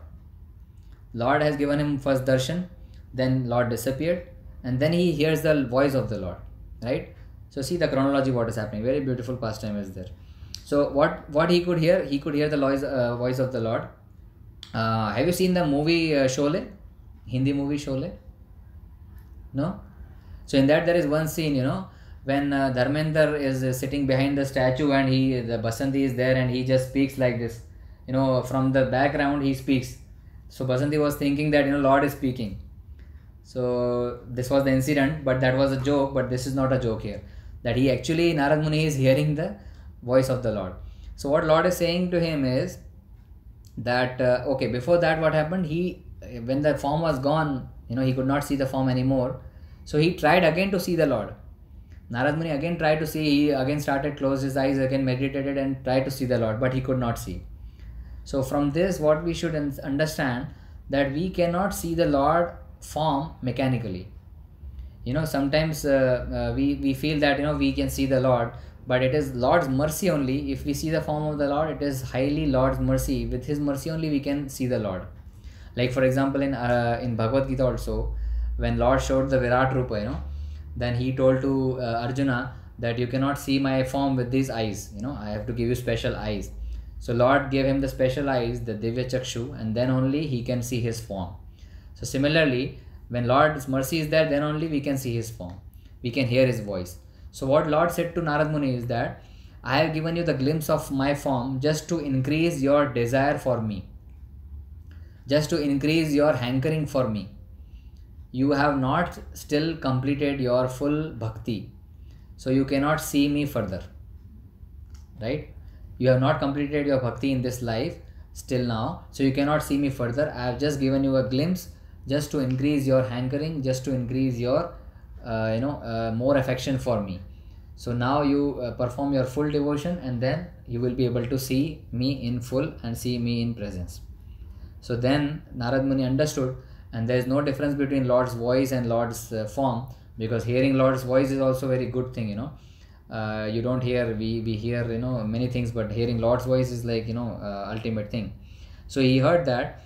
Lord has given him first darshan, then Lord disappeared, and then he hears the voice of the Lord, right? So see the chronology, what is happening. Very beautiful pastime is there. So what he could hear? He could hear the voice of the Lord. Have you seen the movie Sholay? Hindi movie Sholay? No? So in that there is one scene, when Dharmender is sitting behind the statue and the Basanti is there and he just speaks like this. From the background he speaks. So Basanti was thinking that, Lord is speaking. So this was the incident, but that was a joke, but this is not a joke here. That Narad Muni is hearing the voice of the Lord. So what Lord is saying to him is that, before that what happened? When the form was gone, he could not see the form anymore. So he tried again to see the Lord. Narad Muni again tried to see, he again started, closed his eyes, again meditated and tried to see the Lord, but he could not see. So from this, what we should understand, that we cannot see the Lord form mechanically. Sometimes we feel that, we can see the Lord, but it is Lord's mercy only. If we see the form of the Lord, it is highly Lord's mercy. With His mercy only we can see the Lord. Like for example, in Bhagavad Gita also, when Lord showed the Virat Rupa, then He told to Arjuna that you cannot see my form with these eyes. I have to give you special eyes. So Lord gave him the special eyes, the Divya Chakshu, and then only he can see His form. So similarly, when Lord's mercy is there, then only we can see His form. We can hear His voice. So what Lord said to Narad Muni is that, I have given you the glimpse of my form just to increase your desire for me. Just to increase your hankering for me. You have not still completed your full bhakti. So you cannot see me further. Right? You have not completed your bhakti in this life still now. So you cannot see me further. I have just given you a glimpse just to increase your hankering, just to increase your more affection for me. So now you perform your full devotion, and then you will be able to see me in full and see me in presence. So then Narad Muni understood, and there is no difference between Lord's voice and Lord's form, because hearing Lord's voice is also a very good thing. You don't hear, we hear many things, but hearing Lord's voice is like ultimate thing. So he heard that,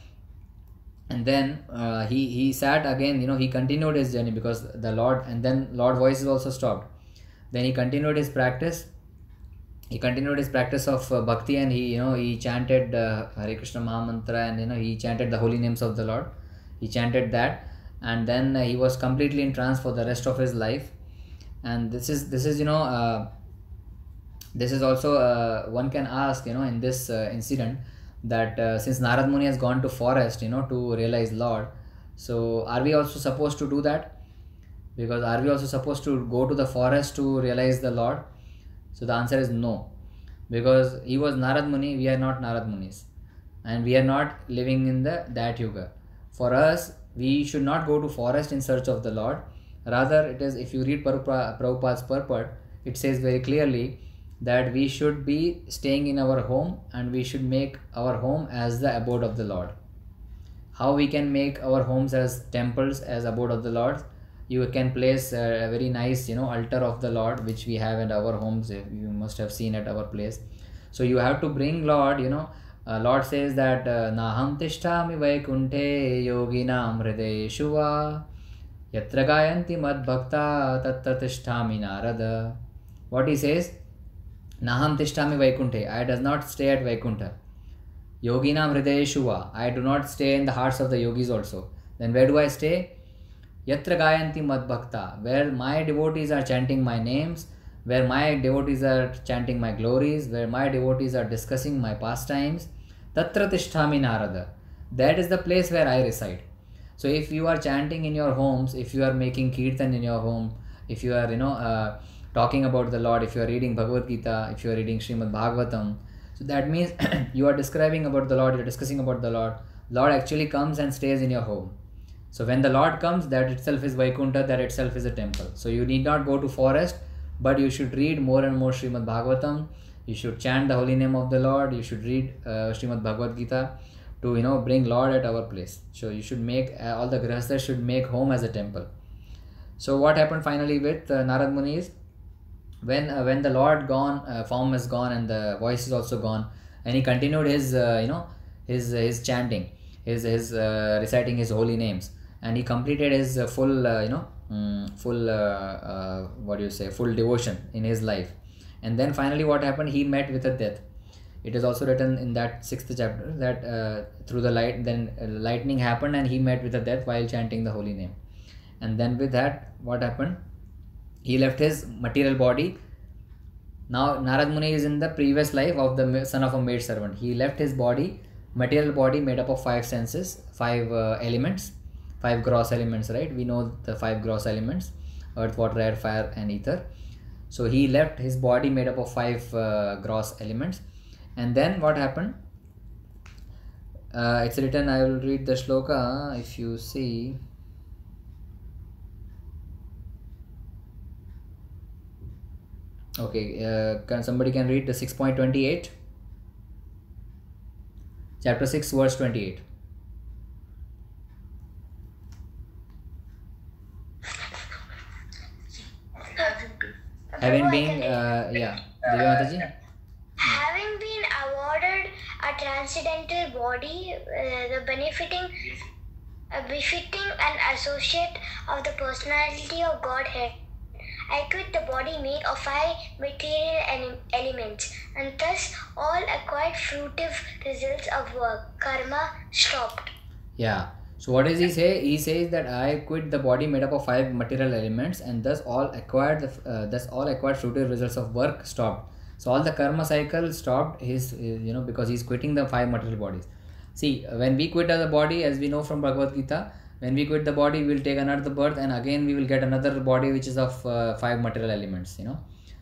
and then he sat again. He continued his journey, because the Lord, and then Lord voice is also stopped. Then he continued his practice. He continued his practice of bhakti, and he chanted Hare Krishna Maha Mantra, and he chanted the holy names of the Lord. He chanted that, and then he was completely in trance for the rest of his life. And this is also one can ask in this incident, that since Narad Muni has gone to forest to realize Lord, so are we also supposed to do that? Because are we also supposed to go to the forest to realize the Lord? So the answer is no, because he was Narad Muni, we are not Narad Munis, and we are not living in that yuga. For us, we should not go to forest in search of the Lord. Rather, it is, if you read Prabhupada's purport, it says very clearly that we should be staying in our home, and we should make our home as the abode of the Lord. How we can make our homes as temples, as abode of the Lord? You can place a very nice altar of the Lord, which we have in our homes. You must have seen at our place. So you have to bring Lord. Lord says that Naham tishtami vaikunte yoginam hridayeshu va yatra gayanti mad bhakta tatra tishtami narada. What he says? Naham tishtami vaikunte. I does not stay at Vaikuntha. Yoginam hridayeshu va. I do not stay in the hearts of the yogis also. Then where do I stay? Yatra gayanti mad bhakta. Where my devotees are chanting my names, where my devotees are chanting my glories, where my devotees are discussing my pastimes, tatra tishtami narada. That is the place where I reside. So if you are chanting in your homes, if you are making kirtan in your home, if you are talking about the Lord, if you are reading Bhagavad Gita, if you are reading Srimad Bhagavatam, so that means you are describing about the Lord, you are discussing about the Lord. Lord actually comes and stays in your home. So when the Lord comes, that itself is Vaikuntha, that itself is a temple. So you need not go to forest, but you should read more and more Srimad Bhagavatam. You should chant the holy name of the Lord. You should read Srimad Bhagavad Gita to bring Lord at our place. So you should make all the grihasthas should make home as a temple. So what happened finally with Narad Muni is, when the Lord gone, form is gone, and the voice is also gone, and he continued his his chanting, his reciting his holy names. and he completed his full full devotion in his life. And then finally what happened, he met with a death. It is also written in that 6th chapter that through the lightning happened and he met with a death while chanting the holy name. And then with that, what happened, he left his material body. Now Narad Muni is in the previous life of the son of a maid servant. He left his body, material body made up of 5 senses, 5 elements, 5 gross elements, right? We know the 5 gross elements: earth, water, air, fire and ether. So he left his body made up of 5 gross elements. And then what happened, it's written, I will read the shloka if you see. Okay, somebody can read the 6.28, chapter 6 verse 28. Having been Divya Mataji, having been awarded a transcendental body, the befitting an associate of the personality of Godhead, I quit the body made of 5 material elements, and thus all acquired fruitive results of work, karma, stopped. Yeah. So what does he say? He says that I quit the body made up of 5 material elements, and thus all acquired fruitive results of work stopped. So all the karma cycle stopped his, because he's quitting the 5 material bodies. See, when we quit the body, as we know from Bhagavad Gita, when we quit the body, we will take another birth, and again we will get another body which is of 5 material elements.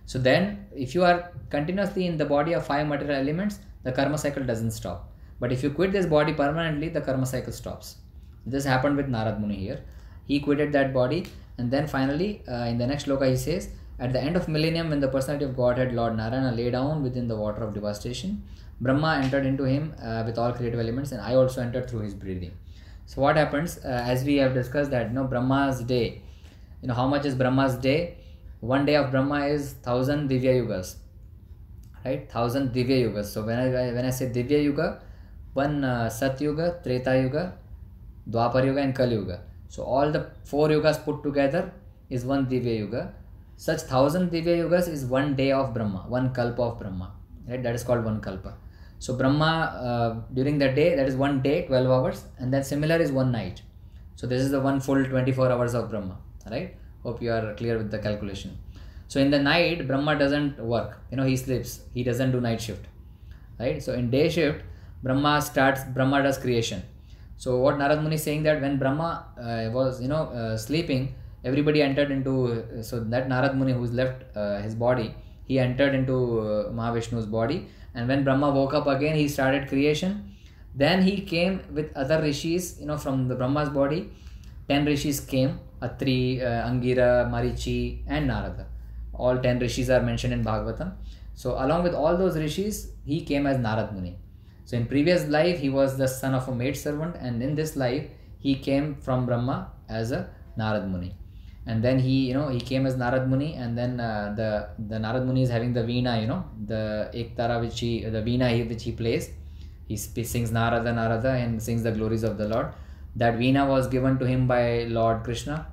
So then, if you are continuously in the body of 5 material elements, the karma cycle doesn't stop. But if you quit this body permanently, the karma cycle stops. This happened with Narad Muni here. He quitted that body, and then finally, in the next shloka, he says, at the end of millennium, when the personality of Godhead, Lord Narayana, lay down within the water of devastation, Brahma entered into him with all creative elements, and I also entered through his breathing. So what happens, as we have discussed that, Brahma's day, how much is Brahma's day? One day of Brahma is 1000 Divya Yugas, right? 1000 Divya Yugas. So when I say Divya Yuga, one Sat Yuga, Treta Yuga, Dwapar Yuga and Kali Yuga. So all the 4 yugas put together is one Divya Yuga. Such 1000 Divya Yugas is one day of Brahma, one Kalpa of Brahma, right? That is called one Kalpa. So Brahma, during the day, that is one day, 12 hours, and then similar is one night. So this is the one full 24 hours of Brahma, right? Hope you are clear with the calculation. So in the night, Brahma doesn't work, he sleeps, he doesn't do night shift, right? So in day shift, Brahma does creation. So what Narad Muni is saying, that when Brahma was, sleeping, everybody entered into, so that Narad Muni who's left his body, he entered into Mahavishnu's body. And when Brahma woke up again, he started creation. Then he came with other rishis, from the Brahma's body. 10 rishis came, Atri, Angira, Marichi and Narada. All 10 rishis are mentioned in Bhagavatam. So along with all those rishis, he came as Narad Muni. So in previous life, he was the son of a maid servant, and in this life, he came from Brahma as a Narad Muni. And then he came as Narad Muni, and then the Narad Muni is having the veena, the Ektara the veena which he plays. He sings Narada, Narada and sings the glories of the Lord. That veena was given to him by Lord Krishna.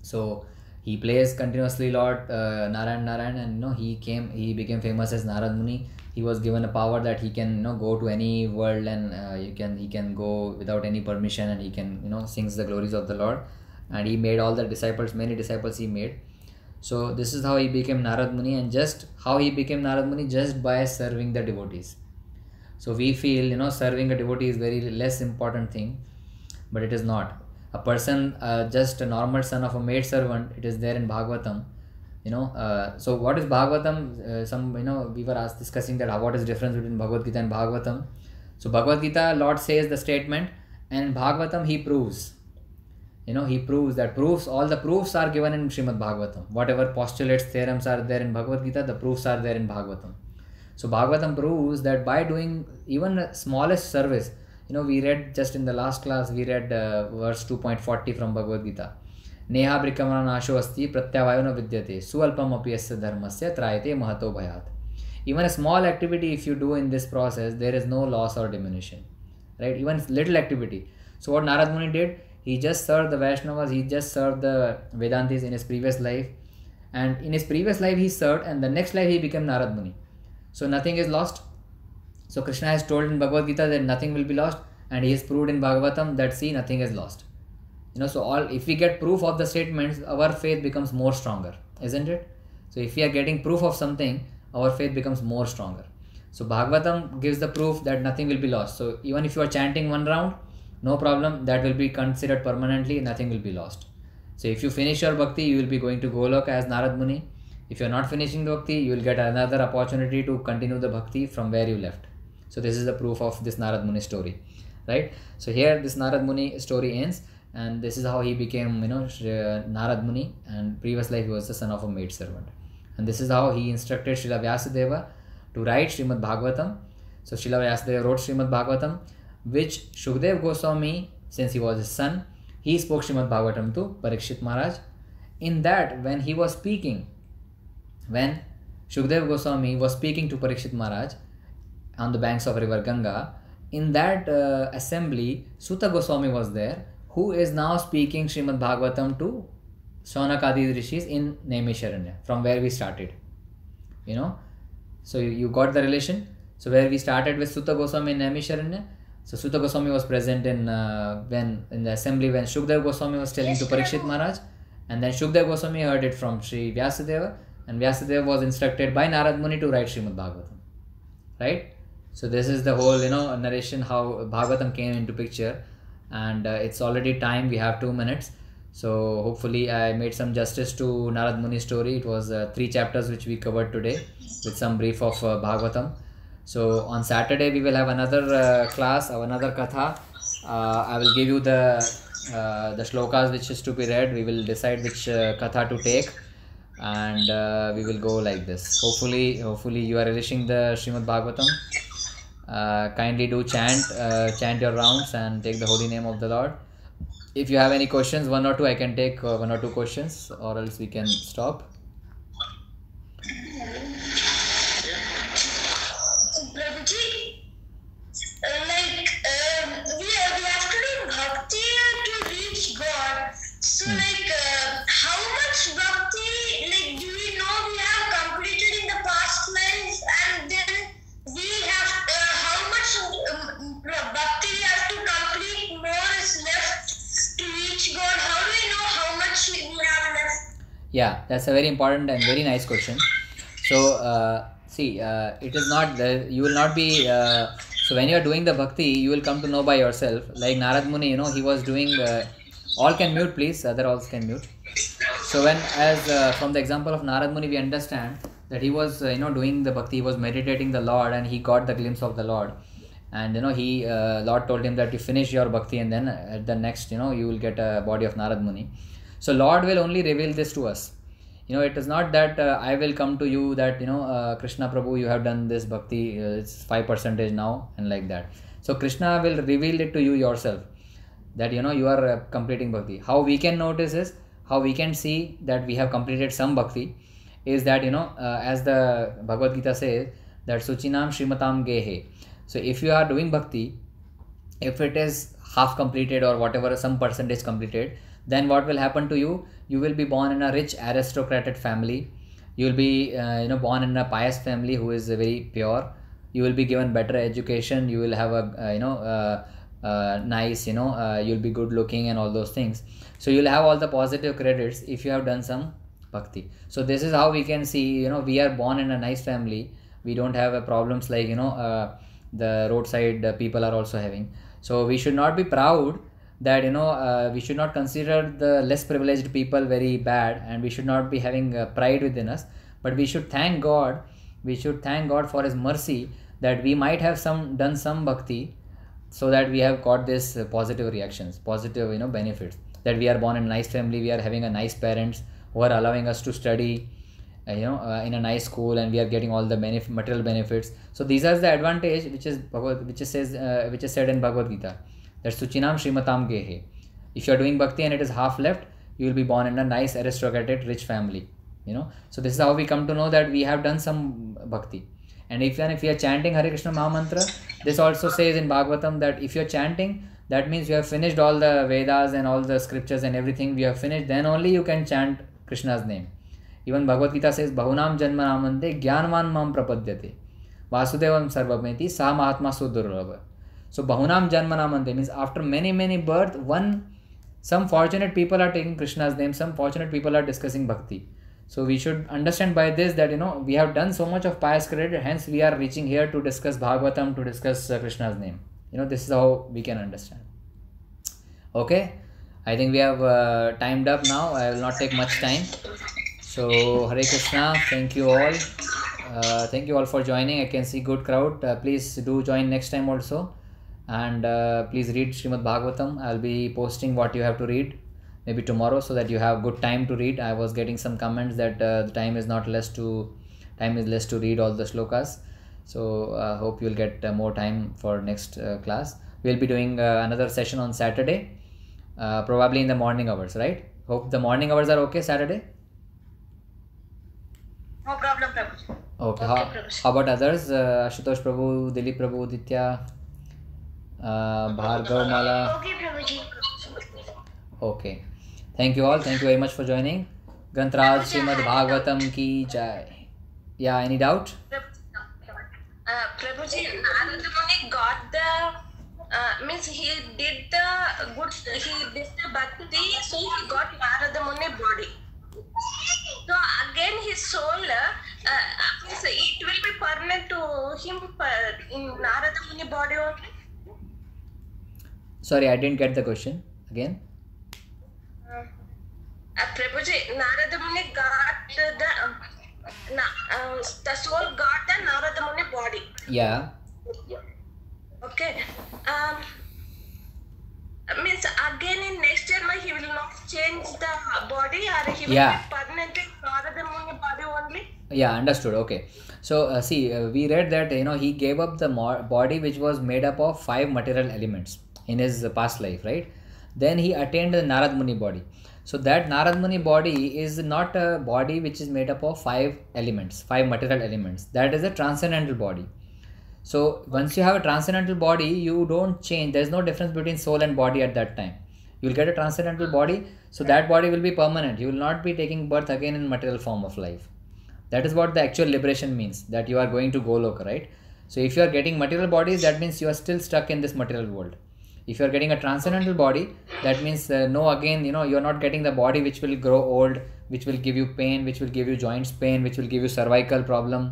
So he plays continuously Lord Narayan, and he became famous as Narad Muni. He was given a power that he can go to any world, and he can go without any permission, and he can sings the glories of the Lord. And he made all the disciples, many disciples he made. So this is how he became Narad Muni, and just how he became Narad Muni, just by serving the devotees. So we feel serving a devotee is very less important thing, but it is not. A person, just a normal son of a maid servant, it is there in Bhagavatam. So what is Bhagavatam? We were discussing that what is the difference between Bhagavad Gita and Bhagavatam. So Bhagavad Gita, Lord says the statement, and in Bhagavatam he proves. He proves all the proofs are given in Srimad Bhagavatam. Whatever postulates, theorems are there in Bhagavad Gita, the proofs are there in Bhagavatam. So Bhagavatam proves that by doing even the smallest service, we read just in the last class, we read verse 2.40 from Bhagavad Gita. Neha brikamana nasho asti pratyavayona vidyate sualpam apiyasya dharmasya trayate mahato bhayat. Even a small activity, if you do in this process, there is no loss or diminution, right? Even little activity. So what Narad Muni did, He just served the Vaishnavas, he just served the Vedantis in his previous life, and in his previous life he served, and the next life he became Narad Muni. So nothing is lost. So Krishna has told in Bhagavad Gita that nothing will be lost, and he has proved in Bhagavatam that see, nothing is lost. So all, if we get proof of the statements, our faith becomes more stronger, isn't it? So if we are getting proof of something, our faith becomes more stronger. So Bhagavatam gives the proof that nothing will be lost. So even if you are chanting one round, no problem, that will be considered permanently, nothing will be lost. So if you finish your bhakti, you will be going to Goloka as Narad Muni. If you are not finishing the bhakti, you will get another opportunity to continue the bhakti from where you left. So this is the proof of this Narad Muni story, right? So here this Narad Muni story ends, and this is how he became, Narad Muni, and previous life he was the son of a maid servant. And this is how he instructed Srila Vyasadeva to write Srimad Bhagavatam. So Srila Vyasadeva wrote Srimad Bhagavatam, which Shukdev Goswami, since he was his son, he spoke Srimad Bhagavatam to Parikshit Maharaj. In that, when he was speaking, when Shukdev Goswami was speaking to Parikshit Maharaj on the banks of river Ganga, in that assembly, Suta Goswami was there, who is now speaking Srimad Bhagavatam to Shaunakadi Rishis in Naimisharanya, from where we started. So you got the relation. So where we started with Suta Goswami in Naimisharanya, so Suta Goswami was present in the assembly when Shukdev Goswami was telling to Parikshit Maharaj, and then Shukdev Goswami heard it from Sri Vyasadeva, and Vyasadeva was instructed by Narad Muni to write Srimad Bhagavatam, right? So this is the whole narration how Bhagavatam came into picture, and it's already time, we have 2 minutes. So hopefully I made some justice to Narad Muni's story. It was 3 chapters which we covered today with some brief of Bhagavatam. So on Saturday we will have another class, another katha. I will give you the shlokas which is to be read. We will decide which katha to take, and we will go like this. Hopefully you are relishing the Srimad Bhagavatam. Kindly do chant your rounds and take the holy name of the Lord. If you have any questions, 1 or 2, I can take 1 or 2 questions, or else we can stop. Prabhuji, we have to do bhakti to reach God. So how much bhakti, do we know we have completed in the past lives, and then we have how much bhakti we have to complete, more is left to reach God? How do we know how much we have left? Yeah, that's a very important and very nice question. So it is not you will not be so when you are doing the bhakti, you will come to know by yourself. Like Narad Muni, he was doing all can mute, please, other all can mute. So when from the example of Narad Muni, we understand that he was doing the bhakti, he was meditating the Lord, and he got the glimpse of the Lord, and Lord told him that you finish your bhakti, and then at the next you will get a body of Narad Muni. So Lord will only reveal this to us. It is not that I will come to you that Krishna Prabhu, you have done this bhakti, it's 5% now, and like that. So Krishna will reveal it to you yourself, that you are completing bhakti. How we can notice is, how we can see that we have completed some bhakti is that as the Bhagavad Gita says that Suchinam Shrimatam Gehe. So if you are doing bhakti, if it is half completed or whatever, some percentage completed, then what will happen to you? You will be born in a rich aristocratic family. You will be born in a pious family who is very pure. You will be given better education. You will have a nice, you'll be good looking and all those things. So you'll have all the positive credits if you have done some bhakti. So this is how we can see, we are born in a nice family. We don't have problems like the roadside people are also having. So we should not be proud that we should not consider the less privileged people very bad, and we should not be having pride within us, but we should thank God. We should thank God for His mercy that we might have done some bhakti, so that we have got this positive reactions, positive benefits, that we are born in a nice family, we are having a nice parents who are allowing us to study in a nice school, and we are getting all the material benefits. So these are the advantage which is said in Bhagavad Gita, that Suchinam Shrimatam Gehe. If you are doing bhakti and it is half left, you will be born in a nice aristocratic rich family. So this is how we come to know that we have done some bhakti. And if you are chanting Hare Krishna Mahamantra, this also says in Bhagavatam that if you are chanting, that means you have finished all the Vedas and all the scriptures and everything. You have finished, then only you can chant Krishna's name. Even Bhagavad Gita says, Bahunam Janma Namante Jnanvan Mam Prapadyate Vasudevam Sarvameti Sa Mahatma Sudurlabha. So Bahunam Janma Namante means after many birth, some fortunate people are taking Krishna's name, some fortunate people are discussing bhakti. So we should understand by this that we have done so much of pious credit, hence we are reaching here to discuss Bhagavatam, to discuss Krishna's name. This is how we can understand. Okay, I think we have timed up now. I will not take much time. So Hare Krishna, thank you all. Thank you all for joining. I can see good crowd. Please do join next time also. And please read Srimad Bhagavatam. I'll be posting what you have to read maybe tomorrow, so that you have good time to read. I was getting some comments that the time is less to read all the shlokas. So hope you'll get more time for next class. We'll be doing another session on Saturday, probably in the morning hours, right? Hope the morning hours are okay Saturday. No problem, Prabhuji. Okay. Prabhuji. How about others? Ashutosh Prabhu, Dilip Prabhu, Ditya, Bhargav Mala. Okay, Prabhuji. Okay. Thank you all. Thank you very much for joining. Grantraj Srimad Bhagavatam ki jai. Yeah, any doubt? Prabhuji, Narada Muni got the means he did the bhakti, so he got Narada Muni body. So again his soul, means it will be permanent to him in Narada Muni body only. Sorry, I didn't get the question again. Prabhuji, Narada Muni got the soul got the Narada Muni body. Yeah. Okay. Means again in next year he will not change the body, or he will Yeah. be permanent in Narada Muni body only. Yeah, understood. Okay. So see, we read that he gave up the body which was made up of 5 material elements in his past life, right? Then he attained the Narad Muni body. So that Narad Muni body is not a body which is made up of 5 elements, 5 material elements. That is a transcendental body. So once you have a transcendental body, you don't change. There is no difference between soul and body at that time. You will get a transcendental body, so that body will be permanent. You will not be taking birth again in material form of life. That is what the actual liberation means, that you are going to Goloka, right? So if you are getting material bodies, that means you are still stuck in this material world. If you are getting a transcendental body, that means you are not getting the body which will grow old, which will give you pain, which will give you joints pain, which will give you cervical problem.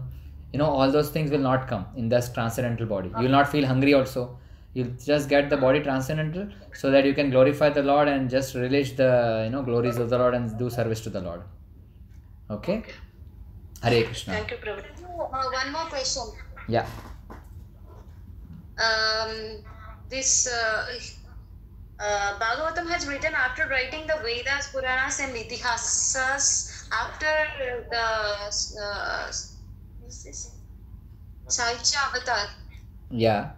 All those things will not come in this transcendental body. You will not feel hungry also. You'll just get the body transcendental, so that you can glorify the Lord and just relish the glories of the Lord and do service to the Lord. Okay? Hare Krishna. Thank you, Prabhu. One more question. Yeah. This Bhagavatam has written after writing the Vedas, Puranas and Itihasas, after the Sahitya Avatar. Yeah.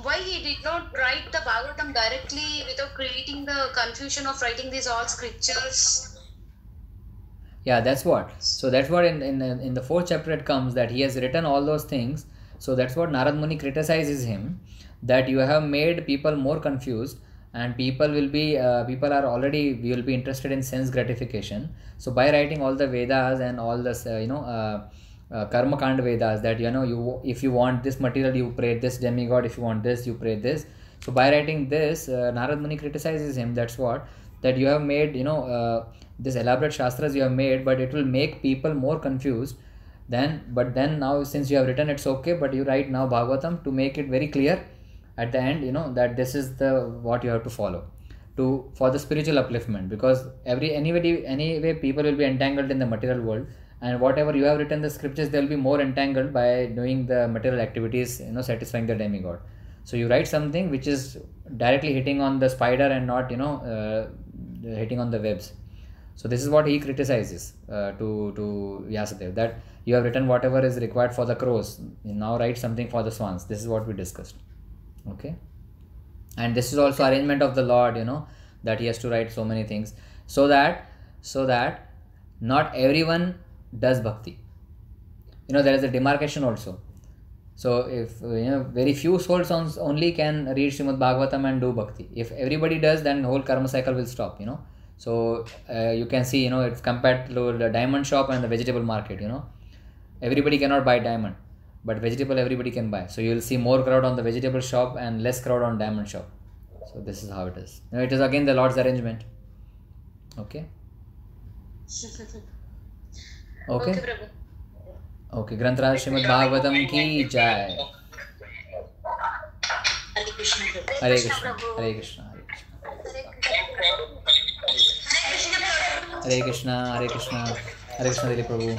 Why he did not write the Bhagavatam directly without creating the confusion of writing these all scriptures? Yeah, that's what. So that's what in the 4th chapter it comes, that he has written all those things. So that's what Narad Muni criticizes him, that you have made people more confused, and people will be interested in sense gratification. So by writing all the Vedas and all this Karma Kand Vedas, that if you want this material, you pray this demigod, if you want this, you pray this. So by writing this, Narad Muni criticizes him. That's what, that you have made this elaborate shastras you have made, but it will make people more confused. But then now, since you have written, it's okay, but you write now Bhagavatam to make it very clear at the end, that this is what you have to follow for the spiritual upliftment, because anyway people will be entangled in the material world, and whatever you have written the scriptures, they will be more entangled by doing the material activities, satisfying the demigod. So you write something which is directly hitting on the spider and not hitting on the webs. So this is what he criticizes to Vyasadeva, that you have written whatever is required for the crows, now write something for the swans. This is what we discussed. Okay. And this is also arrangement of the Lord, that he has to write so many things, so that not everyone does bhakti. there is a demarcation also. So if very few souls only can read Srimad Bhagavatam and do bhakti. If everybody does, then whole karma cycle will stop. So you can see, it's compared to the diamond shop and the vegetable market. Everybody cannot buy diamond, but vegetable everybody can buy. So you will see more crowd on the vegetable shop and less crowd on diamond shop. So this is how it is. It is again the Lord's arrangement. Okay. Okay. Okay, Prabhu. Okay. Granth Raj Srimad Bhagavatam ki jai. Hare Krishna Prabhu. Hare Krishna. Hare Krishna. Hare Krishna. Hare Krishna. Hare Krishna. Hare Krishna. Hare Krishna. Hare Prabhu.